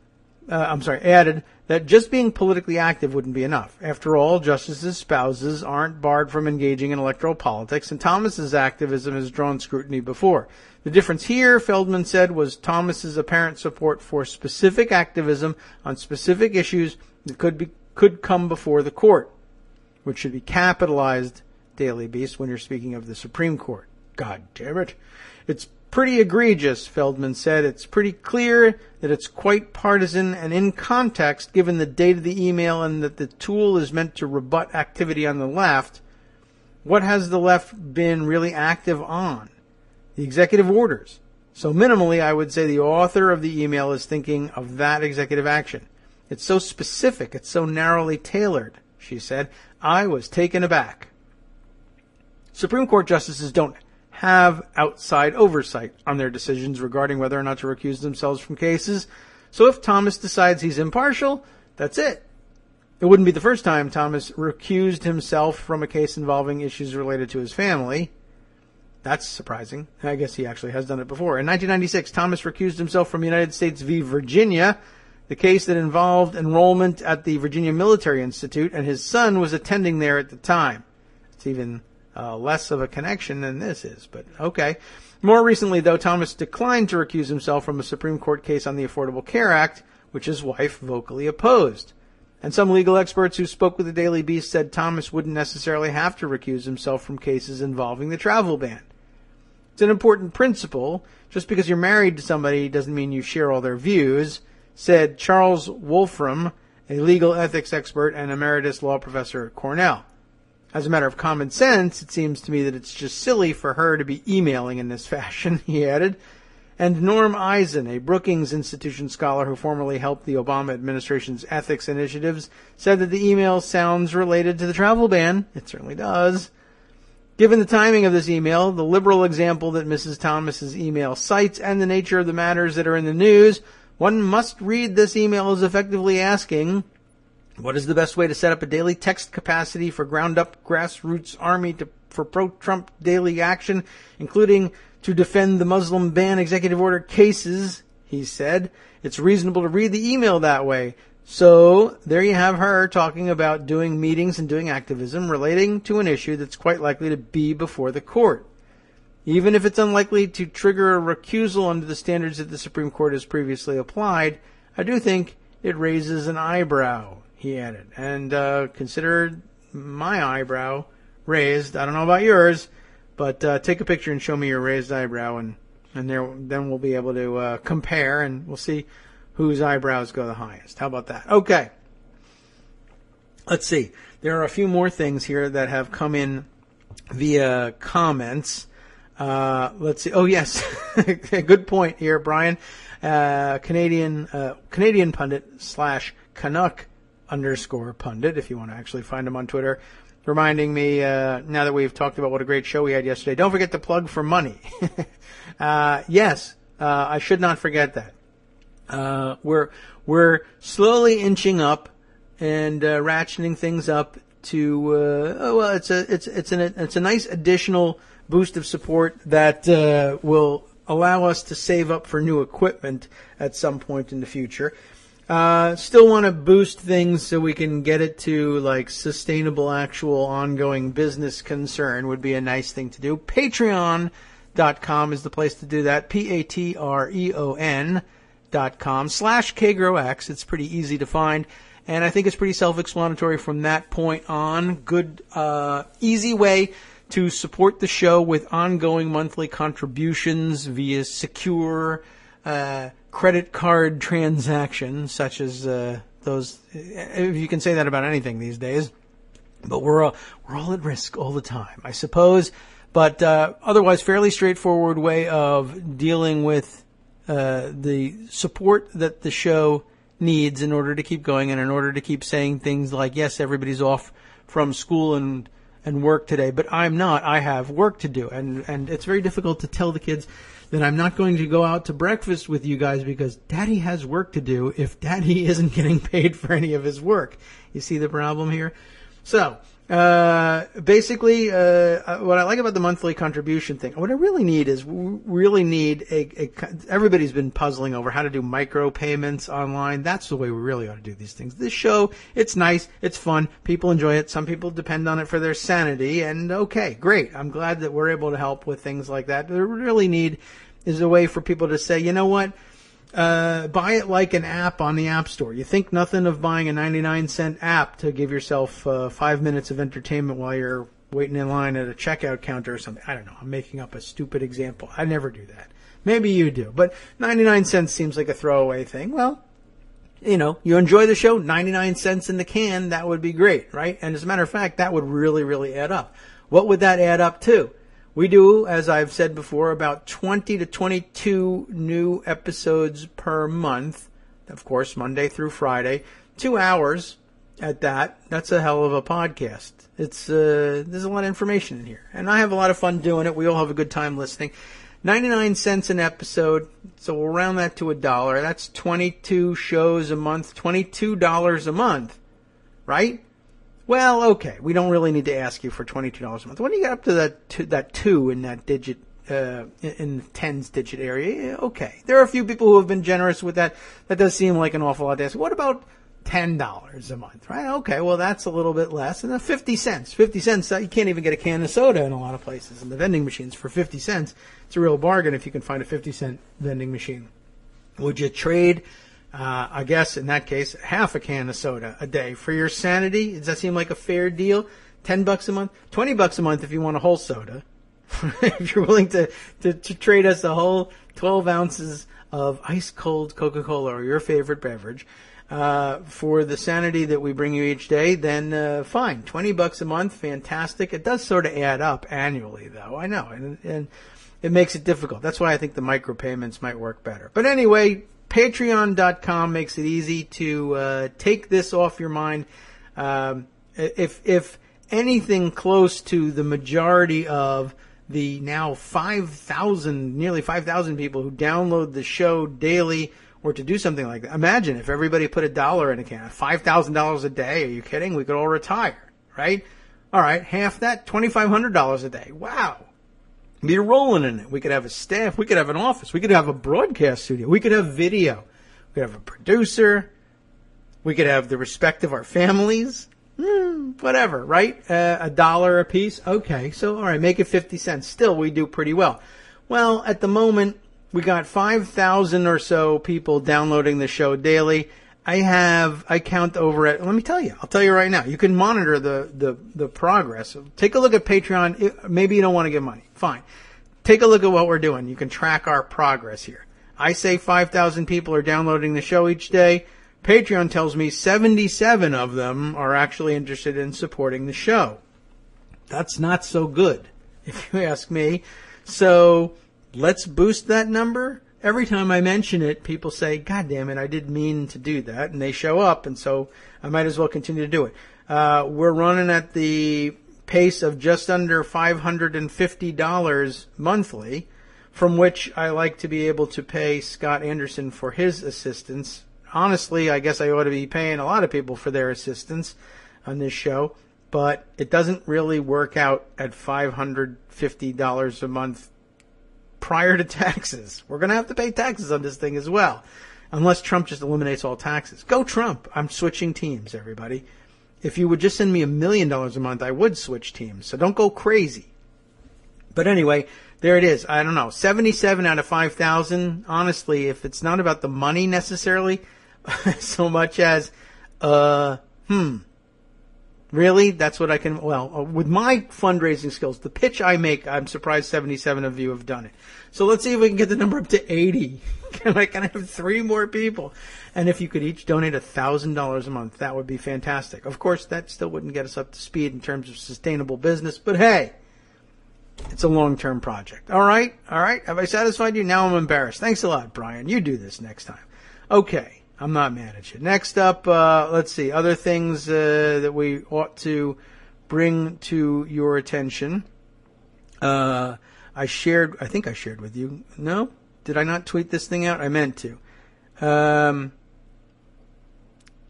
that just being politically active wouldn't be enough. After all, justices' spouses aren't barred from engaging in electoral politics, and Thomas's activism has drawn scrutiny before. The difference here, Feldman said, was Thomas's apparent support for specific activism on specific issues that could come before the court, which should be capitalized, Daily Beast, when you're speaking of the Supreme Court. God damn it. It's pretty egregious, Feldman said. It's pretty clear that it's quite partisan and in context, given the date of the email and that the tool is meant to rebut activity on the left. What has the left been really active on? The executive orders. So minimally, I would say the author of the email is thinking of that executive action. It's so specific. It's so narrowly tailored, she said. I was taken aback. Supreme Court justices don't have outside oversight on their decisions regarding whether or not to recuse themselves from cases. So if Thomas decides he's impartial, that's it. It wouldn't be the first time Thomas recused himself from a case involving issues related to his family. That's surprising. I guess he actually has done it before. In 1996, Thomas recused himself from United States v. Virginia, the case that involved enrollment at the Virginia Military Institute, and his son was attending there at the time. It's even less of a connection than this is, but okay. More recently, though, Thomas declined to recuse himself from a Supreme Court case on the Affordable Care Act, which his wife vocally opposed. And some legal experts who spoke with the Daily Beast said Thomas wouldn't necessarily have to recuse himself from cases involving the travel ban. It's an important principle. Just because you're married to somebody doesn't mean you share all their views, said Charles Wolfram, a legal ethics expert and emeritus law professor at Cornell. As a matter of common sense, it seems to me that it's just silly for her to be emailing in this fashion, he added. And Norm Eisen, a Brookings Institution scholar who formerly helped the Obama administration's ethics initiatives, said that the email sounds related to the travel ban. It certainly does. Given the timing of this email, the liberal example that Mrs. Thomas's email cites, and the nature of the matters that are in the news, one must read this email as effectively asking, what is the best way to set up a daily text capacity for ground-up grassroots army for pro-Trump daily action, including to defend the Muslim ban executive order cases, he said. It's reasonable to read the email that way. So there you have her talking about doing meetings and doing activism relating to an issue that's quite likely to be before the court. Even if it's unlikely to trigger a recusal under the standards that the Supreme Court has previously applied, I do think it raises an eyebrow, he added. And consider my eyebrow raised. I don't know about yours, but take a picture and show me your raised eyebrow, and then we'll be able to compare, and we'll see whose eyebrows go the highest. How about that? Okay. Let's see. There are a few more things here that have come in via comments. Let's see. Oh, yes. Good point here, Brian. Canadian pundit / Canuck _pundit, if you want to actually find him on Twitter, reminding me, now that we've talked about what a great show we had yesterday, don't forget to plug for money. Yes, I should not forget that. We're slowly inching up and ratcheting things up to it's a nice additional boost of support that will allow us to save up for new equipment at some point in the future. Still want to boost things so we can get it to like sustainable, actual, ongoing business concern would be a nice thing to do. Patreon.com is the place to do that. Patreon.com/KagroX. It's pretty easy to find. And I think it's pretty self-explanatory from that point on. Good, easy way to support the show with ongoing monthly contributions via secure credit card transactions, such as those. If you can say that about anything these days, but we're all at risk all the time, I suppose. But otherwise, fairly straightforward way of dealing with the support that the show needs in order to keep going and in order to keep saying things like, yes, everybody's off from school and work today, but I'm not. I have work to do. And it's very difficult to tell the kids that I'm not going to go out to breakfast with you guys because Daddy has work to do if Daddy isn't getting paid for any of his work. You see the problem here? So, basically, what I like about the monthly contribution thing, what I really need is everybody's been puzzling over how to do micro payments online. That's the way we really ought to do these things. This show, it's nice, it's fun, people enjoy it, some people depend on it for their sanity, and okay, great. I'm glad that we're able to help with things like that. What we really need is a way for people to say, you know what? Buy it like an app on the App Store. You think nothing of buying a 99-cent app to give yourself 5 minutes of entertainment while you're waiting in line at a checkout counter or something. I don't know. I'm making up a stupid example. I never do that. Maybe you do. But 99 cents seems like a throwaway thing. Well, you know, you enjoy the show, 99 cents in the can, that would be great, right? And as a matter of fact, that would really, really add up. What would that add up to? We do, as I've said before, about 20 to 22 new episodes per month. Of course, Monday through Friday. 2 hours at that. That's a hell of a podcast. There's a lot of information in here. And I have a lot of fun doing it. We all have a good time listening. 99 cents an episode. So we'll round that to $1. That's 22 shows a month. $22 a month. Right? Well, okay, we don't really need to ask you for $22 a month. When you get up to that two in that digit, in the tens digit area, yeah, okay. There are a few people who have been generous with that. That does seem like an awful lot to ask. What about $10 a month, right? Okay, well, that's a little bit less. And then 50 cents. 50 cents, you can't even get a can of soda in a lot of places. And the vending machines for 50 cents, it's a real bargain if you can find a 50-cent vending machine. Would you trade... I guess in that case, half a can of soda a day for your sanity? Does that seem like a fair deal? $10 a month? $20 a month if you want a whole soda. If you're willing to trade us a whole 12 ounces of ice cold Coca-Cola or your favorite beverage, for the sanity that we bring you each day, then, fine. $20 a month, fantastic. It does sort of add up annually though. I know. And it makes it difficult. That's why I think the micropayments might work better. But anyway, Patreon.com makes it easy to take this off your mind. If anything close to the majority of the now nearly 5,000 people who download the show daily were to do something like that. Imagine if everybody put $1 in a can, $5,000 a day. Are you kidding? We could all retire, right? All right, half that, $2,500 a day. Wow. Be rolling in it. We could have a staff. We could have an office. We could have a broadcast studio. We could have video. We could have a producer. We could have the respect of our families. Whatever, right? $1 a piece. Okay. So, all right, make it 50 cents. Still, we do pretty well. Well, at the moment, we got 5,000 or so people downloading the show daily. I count over at, let me tell you, I'll tell you right now, you can monitor the progress. Take a look at Patreon. Maybe you don't want to give money. Fine. Take a look at what we're doing. You can track our progress here. I say 5,000 people are downloading the show each day. Patreon tells me 77 of them are actually interested in supporting the show. That's not so good, if you ask me. So let's boost that number. Every time I mention it, people say, God damn it, I didn't mean to do that. And they show up, and so I might as well continue to do it. We're running at the pace of just under $550 monthly, from which I like to be able to pay Scott Anderson for his assistance. Honestly, I guess I ought to be paying a lot of people for their assistance on this show. but it doesn't really work out at $550 a month prior to taxes. We're going to have to pay taxes on this thing as well, unless Trump just eliminates all taxes. Go Trump. I'm switching teams, everybody. If you would just send me $1 million a month, I would switch teams. So don't go crazy. But anyway, there it is. I don't know. 77 out of 5,000. Honestly, if it's not about the money necessarily, so much as, really? That's what I can, with my fundraising skills, the pitch I make, I'm surprised 77 of you have done it. So let's see if we can get the number up to 80. Can I have 3 more people? And if you could each donate $1,000 a month, that would be fantastic. Of course, that still wouldn't get us up to speed in terms of sustainable business, but hey, it's a long-term project. All right. Have I satisfied you? Now I'm embarrassed. Thanks a lot, Brian. You do this next time. Okay. I'm not mad at you. Next up, let's see. Other things that we ought to bring to your attention. I think I shared with you. No? Did I not tweet this thing out? I meant to.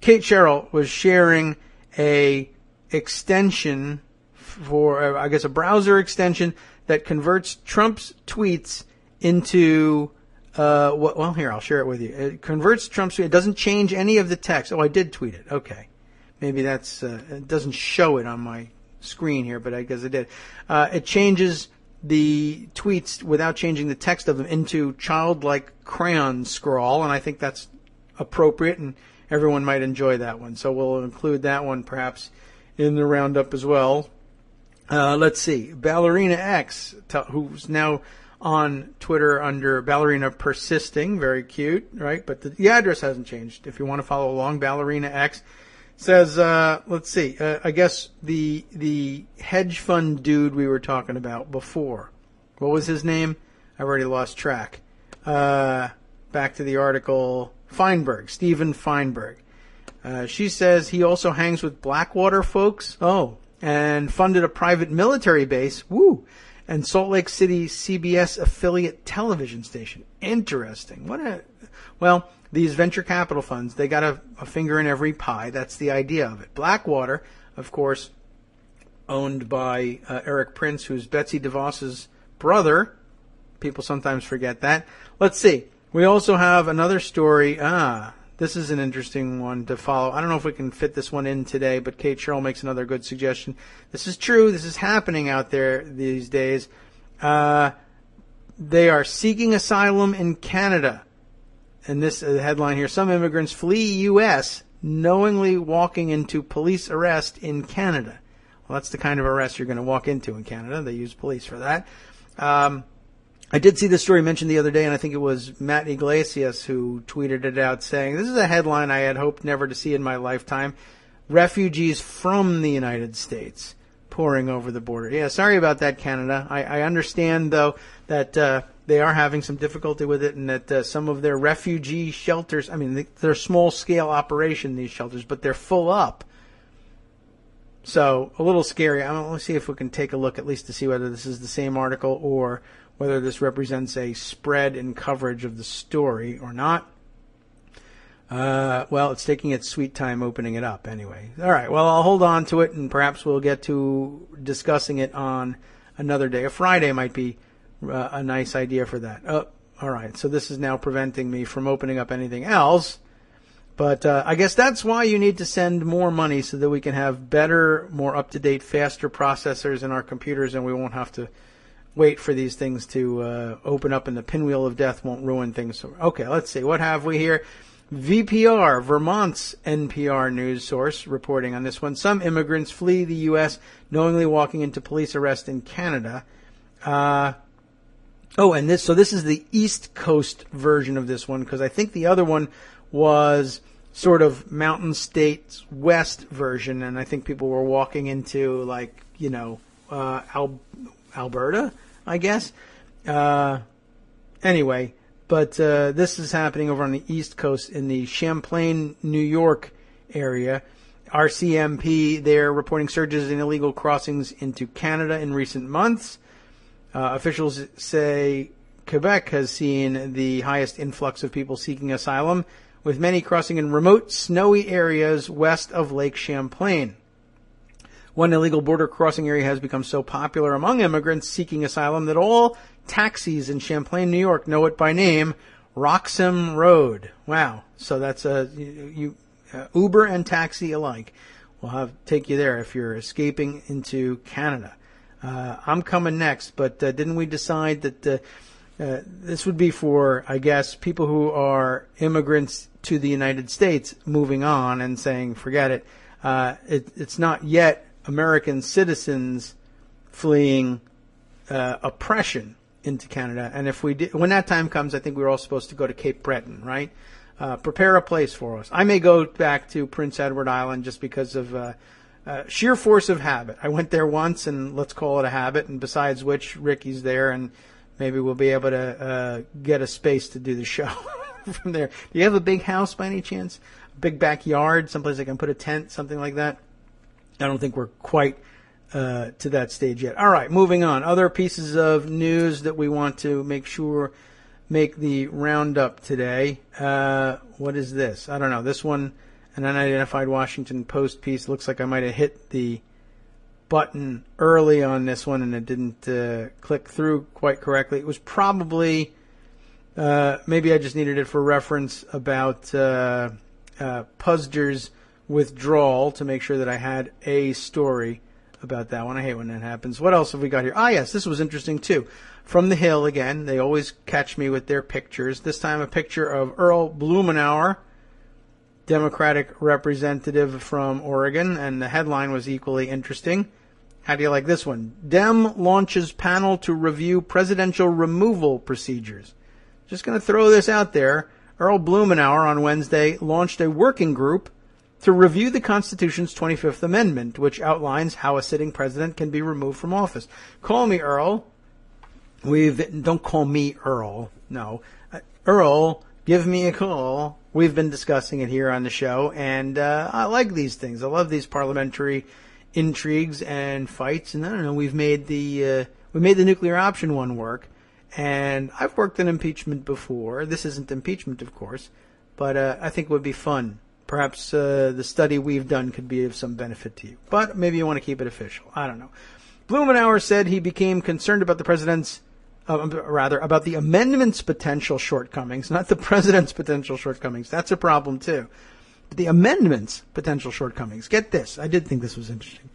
Kate Sherrill was sharing a extension for, I guess, a browser extension that converts Trump's tweets into... here, I'll share it with you. It converts Trump's tweet. It doesn't change any of the text. Oh, I did tweet it. Okay. Maybe that's, it doesn't show it on my screen here, but I guess it did. It changes the tweets without changing the text of them into childlike crayon scrawl, and I think that's appropriate, and everyone might enjoy that one. So we'll include that one perhaps in the roundup as well. Let's see. Ballerina X, who's now on Twitter under Ballerina Persisting. Very cute, right? But the address hasn't changed. If you want to follow along, Ballerina X says, let's see, I guess the hedge fund dude we were talking about before. What was his name? I've already lost track. Back to the article. Feinberg, Stephen Feinberg. She says he also hangs with Blackwater folks. Oh, and funded a private military base. Woo! And Salt Lake City CBS affiliate television station. Interesting. These venture capital funds, they got a finger in every pie. That's the idea of it. Blackwater, of course, owned by Eric Prince, who's Betsy DeVos's brother. People sometimes forget that. Let's see. We also have another story. This is an interesting one to follow. I don't know if we can fit this one in today, but Kate Sherrill makes another good suggestion. This is true. This is happening out there these days. They are seeking asylum in Canada. And this headline here, some immigrants flee U.S. knowingly walking into police arrest in Canada. Well, that's the kind of arrest you're going to walk into in Canada. They use police for that. I did see this story mentioned the other day, and I think it was Matt Iglesias who tweeted it out saying, this is a headline I had hoped never to see in my lifetime. Refugees from the United States pouring over the border. Yeah, sorry about that, Canada. I understand, though, that they are having some difficulty with it and that some of their refugee shelters, they're small-scale operation, these shelters, but they're full up. So, a little scary. Let's see if we can take a look at least to see whether this is the same article or whether this represents a spread in coverage of the story or not. It's taking its sweet time opening it up anyway. All right, well, I'll hold on to it, and perhaps we'll get to discussing it on another day. A Friday might be a nice idea for that. All right, so this is now preventing me from opening up anything else. But I guess that's why you need to send more money so that we can have better, more up-to-date, faster processors in our computers, and we won't have to wait for these things to open up, and the pinwheel of death won't ruin things. Okay, let's see. What have we here? VPR, Vermont's NPR news source, reporting on this one. Some immigrants flee the U.S. knowingly walking into police arrest in Canada. This is the East Coast version of this one, because I think the other one was sort of Mountain State's West version, and I think people were walking into, Alberta, I guess. Anyway, but this is happening over on the East Coast in the Champlain, New York area. RCMP, they're reporting surges in illegal crossings into Canada in recent months. Officials say Quebec has seen the highest influx of people seeking asylum, with many crossing in remote, snowy areas west of Lake Champlain. One illegal border crossing area has become so popular among immigrants seeking asylum that all taxis in Champlain, New York know it by name, Roxham Road. Wow. So that's Uber and taxi alike. We'll take you there if you're escaping into Canada. I'm coming next, but didn't we decide that this would be for, I guess, people who are immigrants to the United States moving on and saying, forget it. It's not yet American citizens fleeing oppression into Canada. And if we did, when that time comes, I think we're all supposed to go to Cape Breton, right? Prepare a place for us. I may go back to Prince Edward Island just because of sheer force of habit. I went there once, and let's call it a habit. And besides which, Ricky's there, and maybe we'll be able to get a space to do the show from there. Do you have a big house by any chance? A big backyard, someplace I can put a tent, something like that? I don't think we're quite to that stage yet. All right, moving on. Other pieces of news that we want to make sure make the roundup today. What is this? I don't know. This one, an unidentified Washington Post piece. Looks like I might have hit the button early on this one and it didn't click through quite correctly. It was probably, maybe I just needed it for reference about Puzder's withdrawal to make sure that I had a story about that one. I hate when that happens. What else have we got here? Ah, yes, this was interesting too. From the Hill again. They always catch me with their pictures. This time a picture of Earl Blumenauer, Democratic representative from Oregon, and the headline was equally interesting. How do you like this one? Dem launches panel to review presidential removal procedures. Just going to throw this out there. Earl Blumenauer on Wednesday launched a working group to review the Constitution's 25th Amendment, which outlines how a sitting president can be removed from office. Call me Earl. Don't call me Earl. No. Earl, give me a call. We've been discussing it here on the show, and I like these things. I love these parliamentary intrigues and fights, and I don't know, we made the nuclear option one work, and I've worked in impeachment before. This isn't impeachment, of course, but I think it would be fun. Perhaps the study we've done could be of some benefit to you. But maybe you want to keep it official. I don't know. Blumenauer said he became concerned about the president's, about the amendment's potential shortcomings, not the president's potential shortcomings. That's a problem too. But the amendment's potential shortcomings. Get this. I did think this was interesting.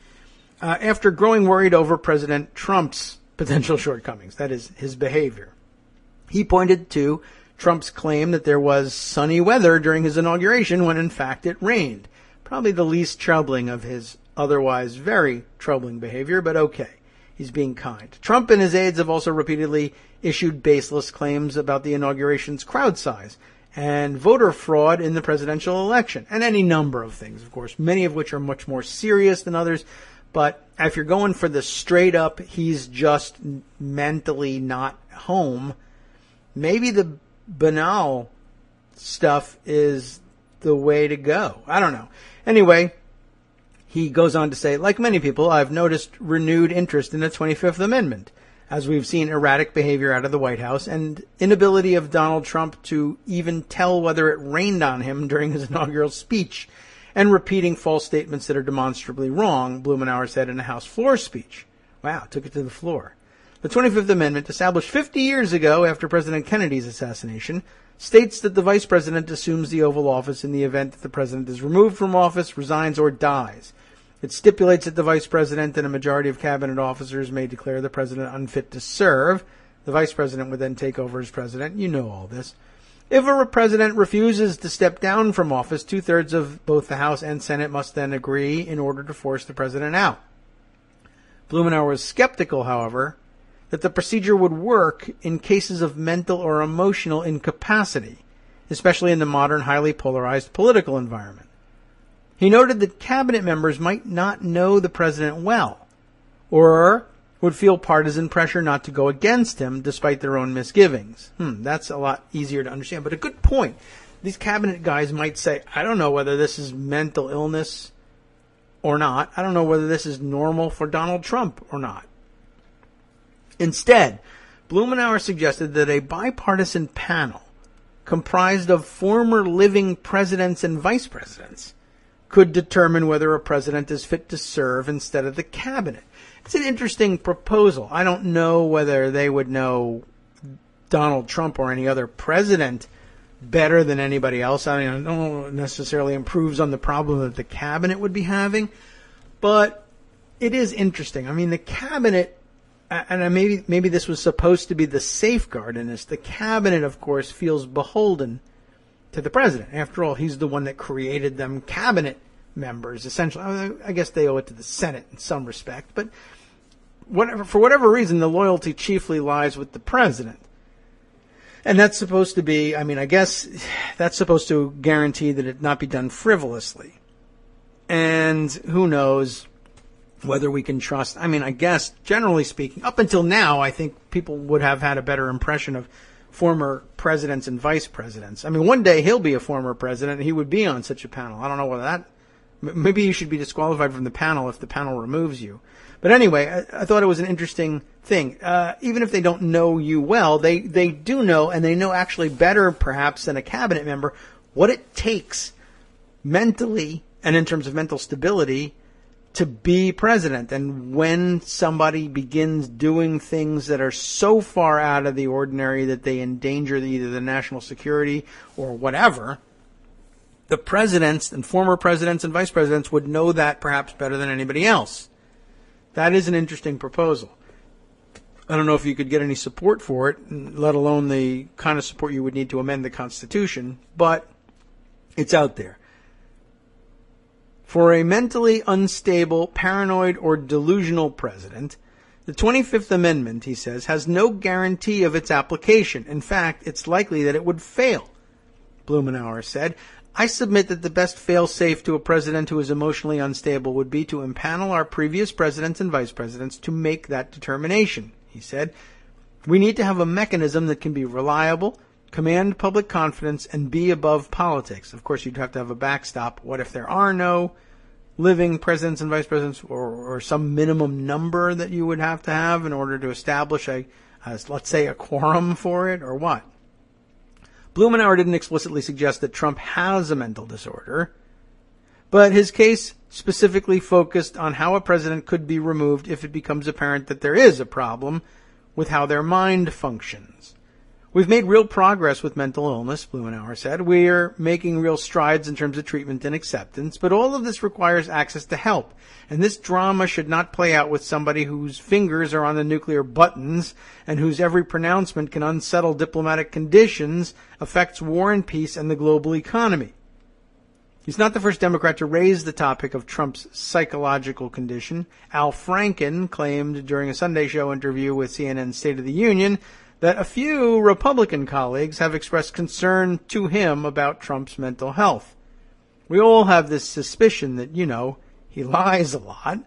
After growing worried over President Trump's potential shortcomings, that is, his behavior, he pointed to Trump's claim that there was sunny weather during his inauguration when in fact it rained. Probably the least troubling of his otherwise very troubling behavior, but okay. He's being kind. Trump and his aides have also repeatedly issued baseless claims about the inauguration's crowd size and voter fraud in the presidential election, and any number of things, of course, many of which are much more serious than others. But if you're going for the straight up, he's just mentally not home, maybe the banal stuff is the way to go. I don't know. Anyway, he goes on to say, like many people, I've noticed renewed interest in the 25th Amendment, as we've seen erratic behavior out of the White House and inability of Donald Trump to even tell whether it rained on him during his inaugural speech, and repeating false statements that are demonstrably wrong, Blumenauer said in a House floor speech. Wow, took it to the floor. The 25th Amendment, established 50 years ago after President Kennedy's assassination, states that the vice president assumes the Oval Office in the event that the president is removed from office, resigns, or dies. It stipulates that the vice president and a majority of cabinet officers may declare the president unfit to serve. The vice president would then take over as president. You know all this. If a president refuses to step down from office, 2/3 of both the House and Senate must then agree in order to force the president out. Blumenauer was skeptical, however, that the procedure would work in cases of mental or emotional incapacity, especially in the modern, highly polarized political environment. He noted that cabinet members might not know the president well, or would feel partisan pressure not to go against him despite their own misgivings. That's a lot easier to understand, but a good point. These cabinet guys might say, I don't know whether this is mental illness or not. I don't know whether this is normal for Donald Trump or not. Instead, Blumenauer suggested that a bipartisan panel comprised of former living presidents and vice presidents could determine whether a president is fit to serve instead of the cabinet. It's an interesting proposal. I don't know whether they would know Donald Trump or any other president better than anybody else. I mean, I don't know if it necessarily improves on the problem that the cabinet would be having, but it is interesting. I mean, the cabinet, and maybe this was supposed to be the safeguard in this, the cabinet, of course, feels beholden to the president. After all, he's the one that created them cabinet members, essentially. I guess they owe it to the Senate in some respect, but for whatever reason, the loyalty chiefly lies with the president. And that's supposed to be, I mean, I guess that's supposed to guarantee that it not be done frivolously. And who knows whether we can trust, I mean, I guess, generally speaking, up until now, I think people would have had a better impression of former presidents and vice presidents. I mean, one day he'll be a former president and he would be on such a panel. I don't know whether that, maybe you should be disqualified from the panel if the panel removes you. But anyway, I thought it was an interesting thing. Even if they don't know you well, they do know, and they know actually better perhaps than a cabinet member, what it takes mentally and in terms of mental stability to be president. And when somebody begins doing things that are so far out of the ordinary that they endanger either the national security or whatever, the presidents and former presidents and vice presidents would know that perhaps better than anybody else. That is an interesting proposal. I don't know if you could get any support for it, let alone the kind of support you would need to amend the Constitution, but it's out there. For a mentally unstable, paranoid, or delusional president, the 25th Amendment, he says, has no guarantee of its application. In fact, it's likely that it would fail. Blumenauer said, I submit that the best fail-safe to a president who is emotionally unstable would be to impanel our previous presidents and vice presidents to make that determination, he said. We need to have a mechanism that can be reliable, command public confidence, and be above politics. Of course, you'd have to have a backstop. What if there are no living presidents and vice presidents, or some minimum number that you would have to have in order to establish let's say, a quorum for it, or what? Blumenauer didn't explicitly suggest that Trump has a mental disorder, but his case specifically focused on how a president could be removed if it becomes apparent that there is a problem with how their mind functions. We've made real progress with mental illness, Blumenauer said. We're making real strides in terms of treatment and acceptance, but all of this requires access to help. And this drama should not play out with somebody whose fingers are on the nuclear buttons and whose every pronouncement can unsettle diplomatic conditions, affects war and peace and the global economy. He's not the first Democrat to raise the topic of Trump's psychological condition. Al Franken claimed during a Sunday show interview with CNN's State of the Union that a few Republican colleagues have expressed concern to him about Trump's mental health. We all have this suspicion that, he lies a lot.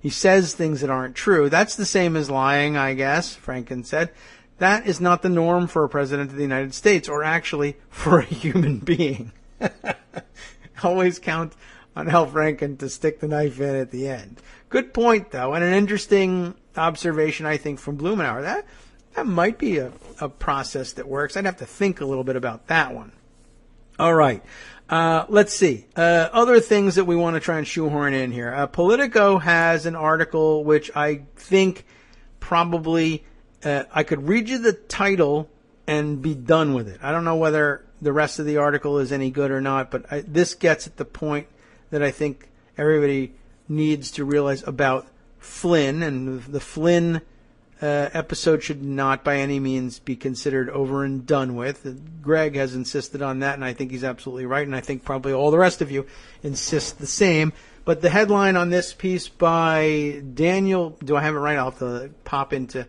He says things that aren't true. That's the same as lying, I guess, Franken said. That is not the norm for a president of the United States, or actually for a human being. Always count on Al Franken to stick the knife in at the end. Good point, though, and an interesting observation, I think, from Blumenauer. That might be a process that works. I'd have to think a little bit about that one. All right. Let's see. Other things that we want to try and shoehorn in here. Politico has an article which I think probably I could read you the title and be done with it. I don't know whether the rest of the article is any good or not, but this gets at the point that I think everybody needs to realize about Flynn, and the Flynn episode should not by any means be considered over and done with. Greg has insisted on that, and I think he's absolutely right, and I think probably all the rest of you insist the same. But the headline on this piece by Daniel, do I have it right? I'll have to pop into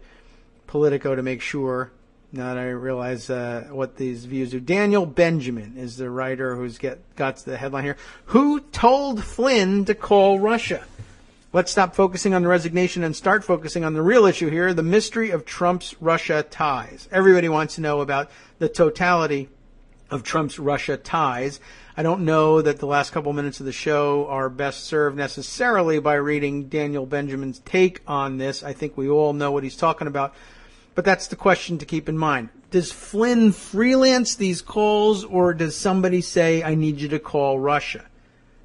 Politico to make sure. Now that I realize what these views do. Daniel Benjamin is the writer who's got the headline here. Who told Flynn to call Russia? Let's stop focusing on the resignation and start focusing on the real issue here, the mystery of Trump's Russia ties. Everybody wants to know about the totality of Trump's Russia ties. I don't know that the last couple minutes of the show are best served necessarily by reading Daniel Benjamin's take on this. I think we all know what he's talking about. But that's the question to keep in mind. Does Flynn freelance these calls, or does somebody say, I need you to call Russia?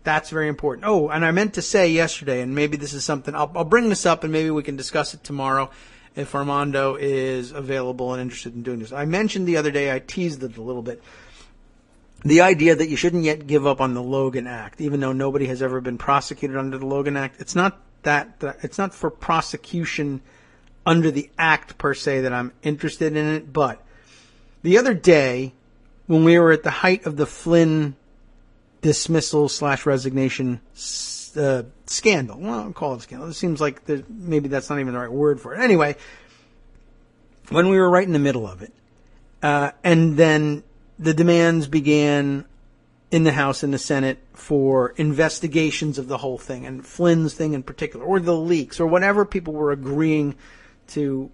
That's very important. Oh, and I meant to say yesterday, and maybe this is something, I'll bring this up and maybe we can discuss it tomorrow if Armando is available and interested in doing this. I mentioned the other day, I teased it a little bit, the idea that you shouldn't yet give up on the Logan Act, even though nobody has ever been prosecuted under the Logan Act. It's not it's not for prosecution under the act per se that I'm interested in it, but the other day, when we were at the height of the Flynn dismissal / resignation scandal. Well, I'll call it a scandal. It seems like maybe that's not even the right word for it. Anyway, when we were right in the middle of it, and then the demands began in the House and the Senate for investigations of the whole thing, and Flynn's thing in particular, or the leaks, or whatever people were agreeing to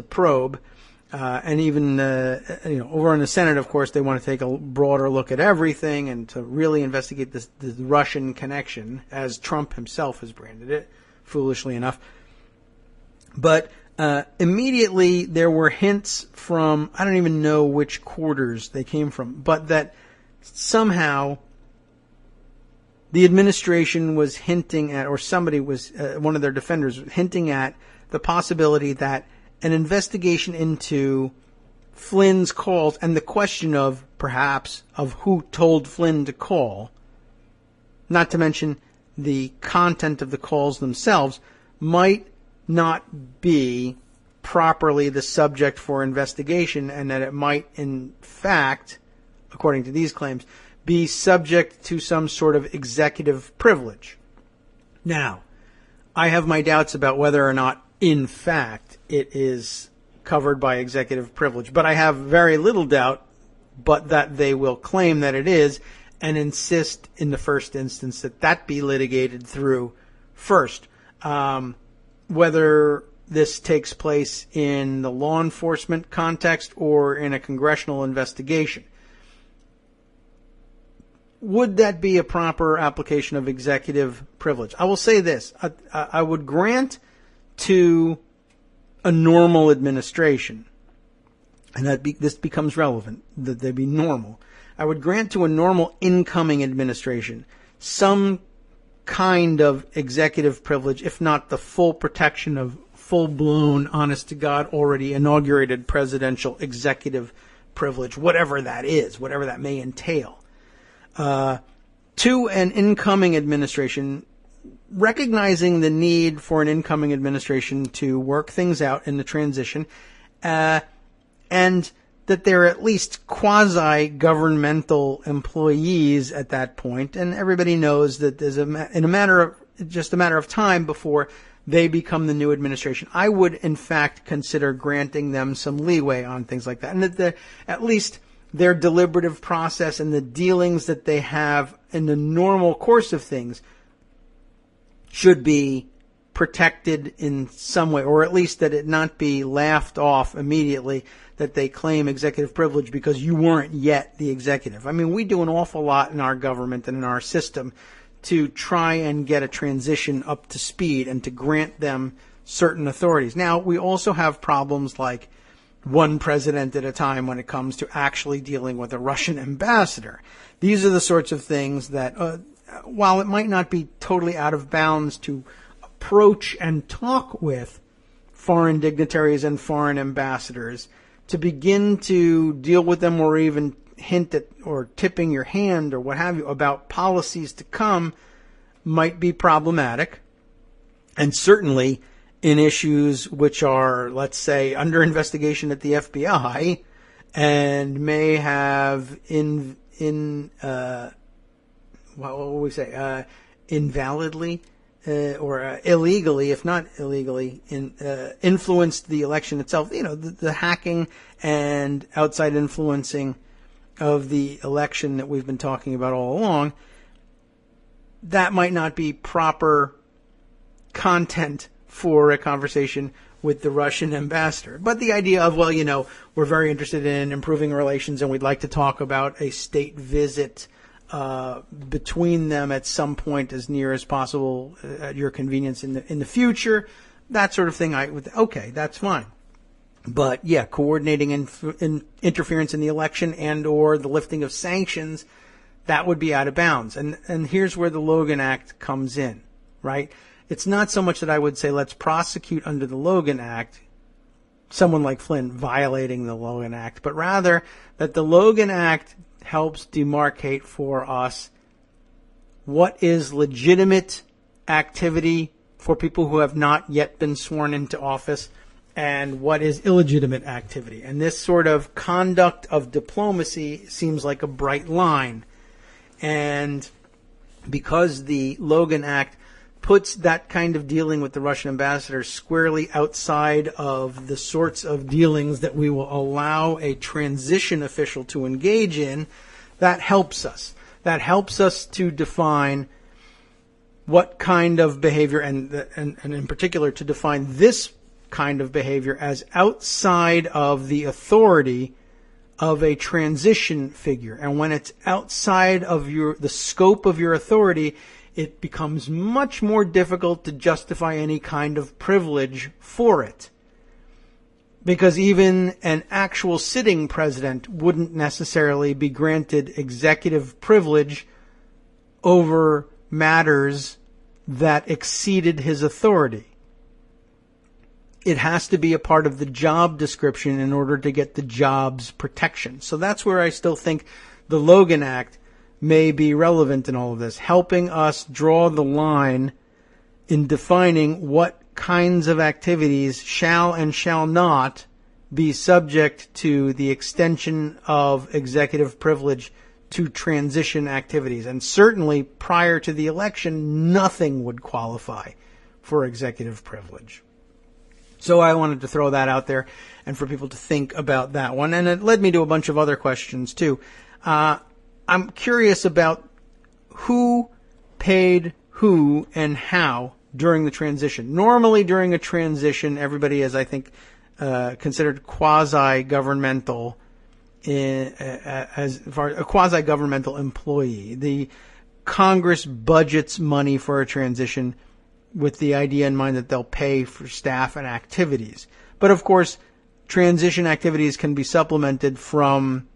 probe. And even, over in the Senate, of course, they want to take a broader look at everything and to really investigate this Russian connection, as Trump himself has branded it, foolishly enough. But immediately there were hints from, I don't even know which quarters they came from, but that somehow the administration was hinting at, or somebody was, one of their defenders was hinting at the possibility that an investigation into Flynn's calls and the question of, perhaps, of who told Flynn to call, not to mention the content of the calls themselves, might not be properly the subject for investigation, and that it might, in fact, according to these claims, be subject to some sort of executive privilege. Now, I have my doubts about whether or not, in fact, it is covered by executive privilege. But I have very little doubt but that they will claim that it is and insist in the first instance that be litigated through first. Whether this takes place in the law enforcement context or in a congressional investigation. Would that be a proper application of executive privilege? I will say this. I would grant to a normal administration, and this becomes relevant, that they be normal. I would grant to a normal incoming administration some kind of executive privilege, if not the full protection of full-blown, honest-to-God, already inaugurated presidential executive privilege, whatever that is, whatever that may entail. To an incoming administration, recognizing the need for an incoming administration to work things out in the transition, and that they're at least quasi-governmental employees at that point, and everybody knows that there's a matter of time before they become the new administration. I would, in fact, consider granting them some leeway on things like that, and that at least their deliberative process and the dealings that they have in the normal course of things should be protected in some way, or at least that it not be laughed off immediately that they claim executive privilege because you weren't yet the executive. I mean, we do an awful lot in our government and in our system to try and get a transition up to speed and to grant them certain authorities. Now, we also have problems like one president at a time when it comes to actually dealing with a Russian ambassador. These are the sorts of things that, while it might not be totally out of bounds to approach and talk with foreign dignitaries and foreign ambassadors, to begin to deal with them or even hint at or tipping your hand or what have you about policies to come might be problematic. And certainly in issues which are, let's say, under investigation at the FBI and may have invalidly or illegally, if not illegally, influenced the election itself. You know, the hacking and outside influencing of the election that we've been talking about all along, that might not be proper content for a conversation with the Russian ambassador. But the idea of, well, you know, we're very interested in improving relations and we'd like to talk about a state visit between them at some point as near as possible at your convenience in the future, that sort of thing. Okay, that's fine. But yeah, coordinating interference in the election and or the lifting of sanctions, that would be out of bounds. And here's where the Logan Act comes in, right? It's not so much that I would say let's prosecute under the Logan Act someone like Flynn violating the Logan Act, but rather that the Logan Act helps demarcate for us what is legitimate activity for people who have not yet been sworn into office and what is illegitimate activity. And this sort of conduct of diplomacy seems like a bright line. And because the Logan Act puts that kind of dealing with the Russian ambassador squarely outside of the sorts of dealings that we will allow a transition official to engage in, that helps us. That helps us to define what kind of behavior, and in particular to define this kind of behavior as outside of the authority of a transition figure. And when it's outside of the scope of your authority, it becomes much more difficult to justify any kind of privilege for it. Because even an actual sitting president wouldn't necessarily be granted executive privilege over matters that exceeded his authority. It has to be a part of the job description in order to get the job's protection. So that's where I still think the Logan Act may be relevant in all of this, helping us draw the line in defining what kinds of activities shall and shall not be subject to the extension of executive privilege to transition activities. And certainly prior to the election, nothing would qualify for executive privilege. So I wanted to throw that out there and for people to think about that one. And it led me to a bunch of other questions too. I'm curious about who paid who and how during the transition. Normally during a transition, everybody is, I think, considered quasi-governmental as far as a quasi-governmental employee. The Congress budgets money for a transition with the idea in mind that they'll pay for staff and activities. But of course, transition activities can be supplemented from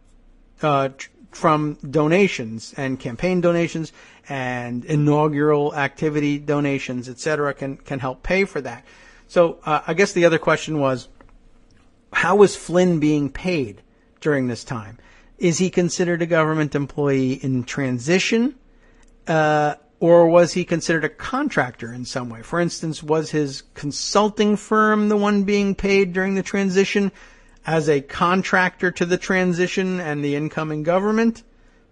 donations, and campaign donations and inaugural activity donations, etc., can help pay for that. So I guess the other question was, how was Flynn being paid during this time? Is he considered a government employee in transition, or was he considered a contractor in some way? For instance, was his consulting firm the one being paid during the transition as a contractor to the transition and the incoming government,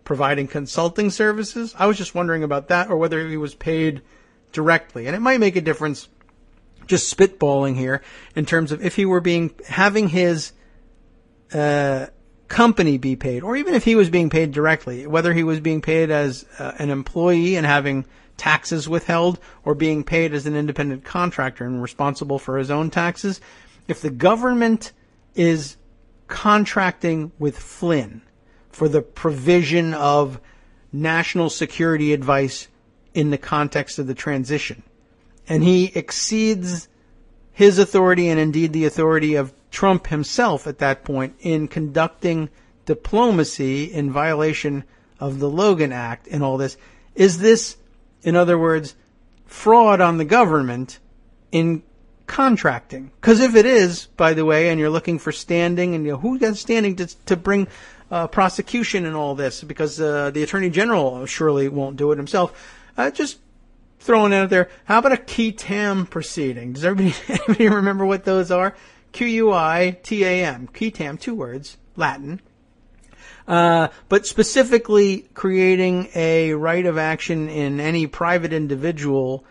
providing consulting services? I was just wondering about that, or whether he was paid directly. And it might make a difference, just spitballing here, in terms of if he were having his company be paid, or even if he was being paid directly, whether he was being paid as an employee and having taxes withheld, or being paid as an independent contractor and responsible for his own taxes. If the government is contracting with Flynn for the provision of national security advice in the context of the transition, and he exceeds his authority and indeed the authority of Trump himself at that point in conducting diplomacy in violation of the Logan Act and all this, is this, in other words, fraud on the government in contracting? Because if it is, by the way, and you're looking for standing, and who's got standing to bring prosecution and all this, because the Attorney General surely won't do it himself. Just throwing it out there, how about a qui tam proceeding? Does anybody remember what those are? Q-U-I-T-A-M. Qui tam, 2 words, Latin. But specifically creating a right of action in any private individual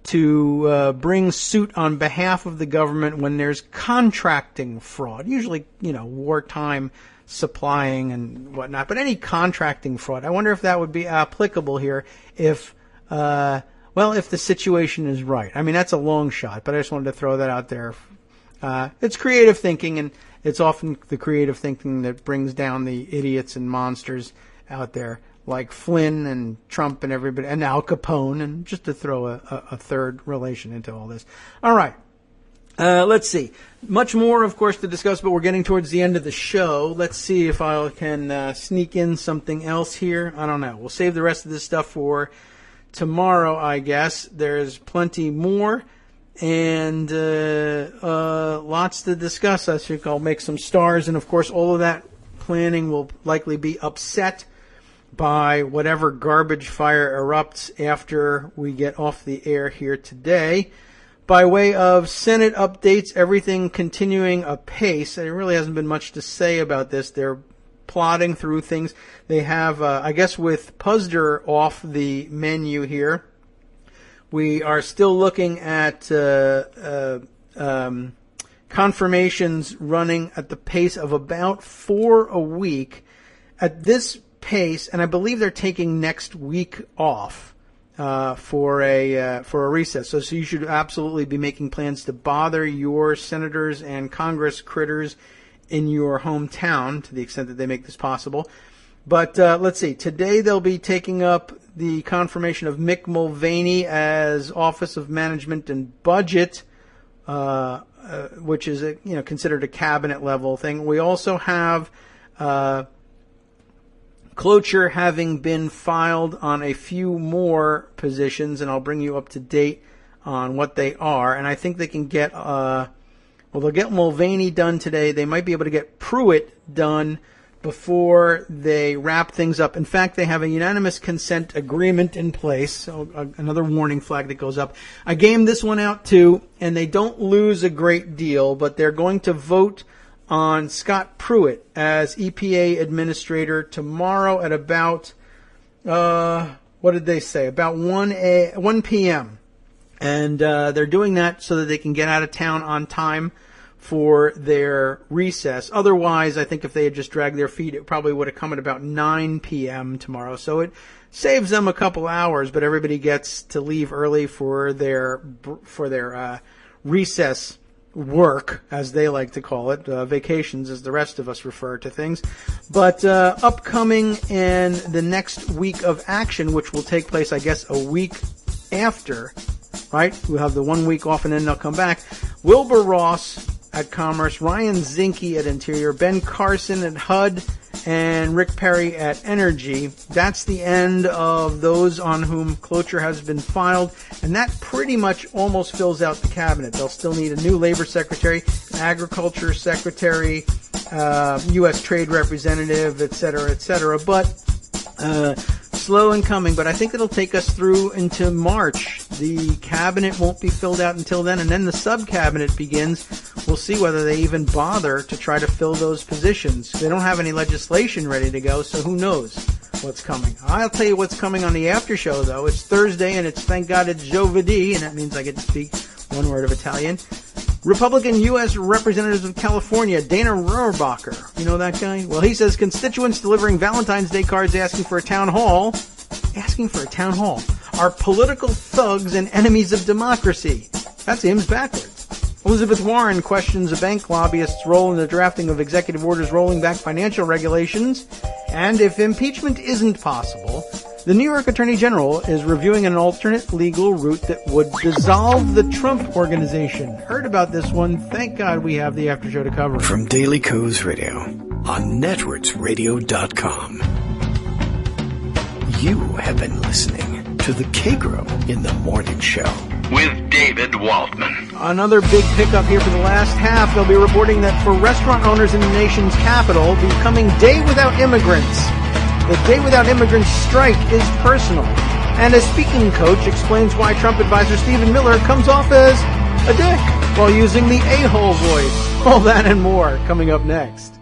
to bring suit on behalf of the government when there's contracting fraud, usually, wartime supplying and whatnot, but any contracting fraud. I wonder if that would be applicable here if the situation is right. I mean, that's a long shot, but I just wanted to throw that out there. It's creative thinking, and it's often the creative thinking that brings down the idiots and monsters out there like Flynn and Trump and everybody, and Al Capone, and just to throw a third relation into all this. All right. Let's see. Much more, of course, to discuss, but we're getting towards the end of the show. Let's see if I can sneak in something else here. I don't know. We'll save the rest of this stuff for tomorrow, I guess. There's plenty more and lots to discuss. I think I'll make some stars, and, of course, all of that planning will likely be upset by whatever garbage fire erupts after we get off the air here today. By way of Senate updates, everything continuing apace. There really hasn't been much to say about this. They're plodding through things. They have, I guess with Puzder off the menu here, we are still looking at confirmations running at the pace of about 4 a week. At this pace, and I believe they're taking next week off. For a recess. So you should absolutely be making plans to bother your senators and Congress critters in your hometown to the extent that they make this possible. But let's see. Today they'll be taking up the confirmation of Mick Mulvaney as Office of Management and Budget, which is considered a cabinet level thing. We also have cloture having been filed on a few more positions, and I'll bring you up to date on what they are. And I think they can get, they'll get Mulvaney done today. They might be able to get Pruitt done before they wrap things up. In fact, they have a unanimous consent agreement in place. So another warning flag that goes up. I gamed this one out too, and they don't lose a great deal, but they're going to vote on Scott Pruitt as EPA administrator tomorrow at about, what did they say? About 1 p.m. And they're doing that so that they can get out of town on time for their recess. Otherwise, I think if they had just dragged their feet, it probably would have come at about 9 p.m. tomorrow. So it saves them a couple hours, but everybody gets to leave early for their recess work, as they like to call it, vacations as the rest of us refer to things. But upcoming in the next week of action, which will take place, I guess, a week after, right? We'll have the 1 week off and then they'll come back. Wilbur Ross at Commerce, Ryan Zinke at Interior, Ben Carson at HUD, and Rick Perry at Energy. That's the end of those on whom cloture has been filed, and that pretty much almost fills out the cabinet. They'll still need a new labor secretary, agriculture secretary, U.S. trade representative, et cetera, but slow in coming. But I think it'll take us through into March. The cabinet won't be filled out until then, and then the sub-cabinet begins. We'll see whether they even bother to try to fill those positions. They don't have any legislation ready to go, so who knows what's coming. I'll tell you what's coming on the after show, though. It's Thursday, and thank God it's Giovedì, and that means I get to speak one word of Italian. Republican U.S. Representative of California, Dana Rohrabacher. You know that guy? Well, he says constituents delivering Valentine's Day cards asking for a town hall are political thugs and enemies of democracy. That seems backwards. Elizabeth Warren questions a bank lobbyist's role in the drafting of executive orders rolling back financial regulations. And if impeachment isn't possible, the New York Attorney General is reviewing an alternate legal route that would dissolve the Trump Organization. Heard about this one. Thank God we have the after show to cover. From Daily Kos Radio on networksradio.com. You have been listening to the Kagro in the Morning Show with David Waldman. Another big pickup here for the last half. They'll be reporting that for restaurant owners in the nation's capital, the coming Day Without Immigrants, the Day Without Immigrants strike is personal. And a speaking coach explains why Trump advisor Stephen Miller comes off as a dick while using the a-hole voice. All that and more coming up next.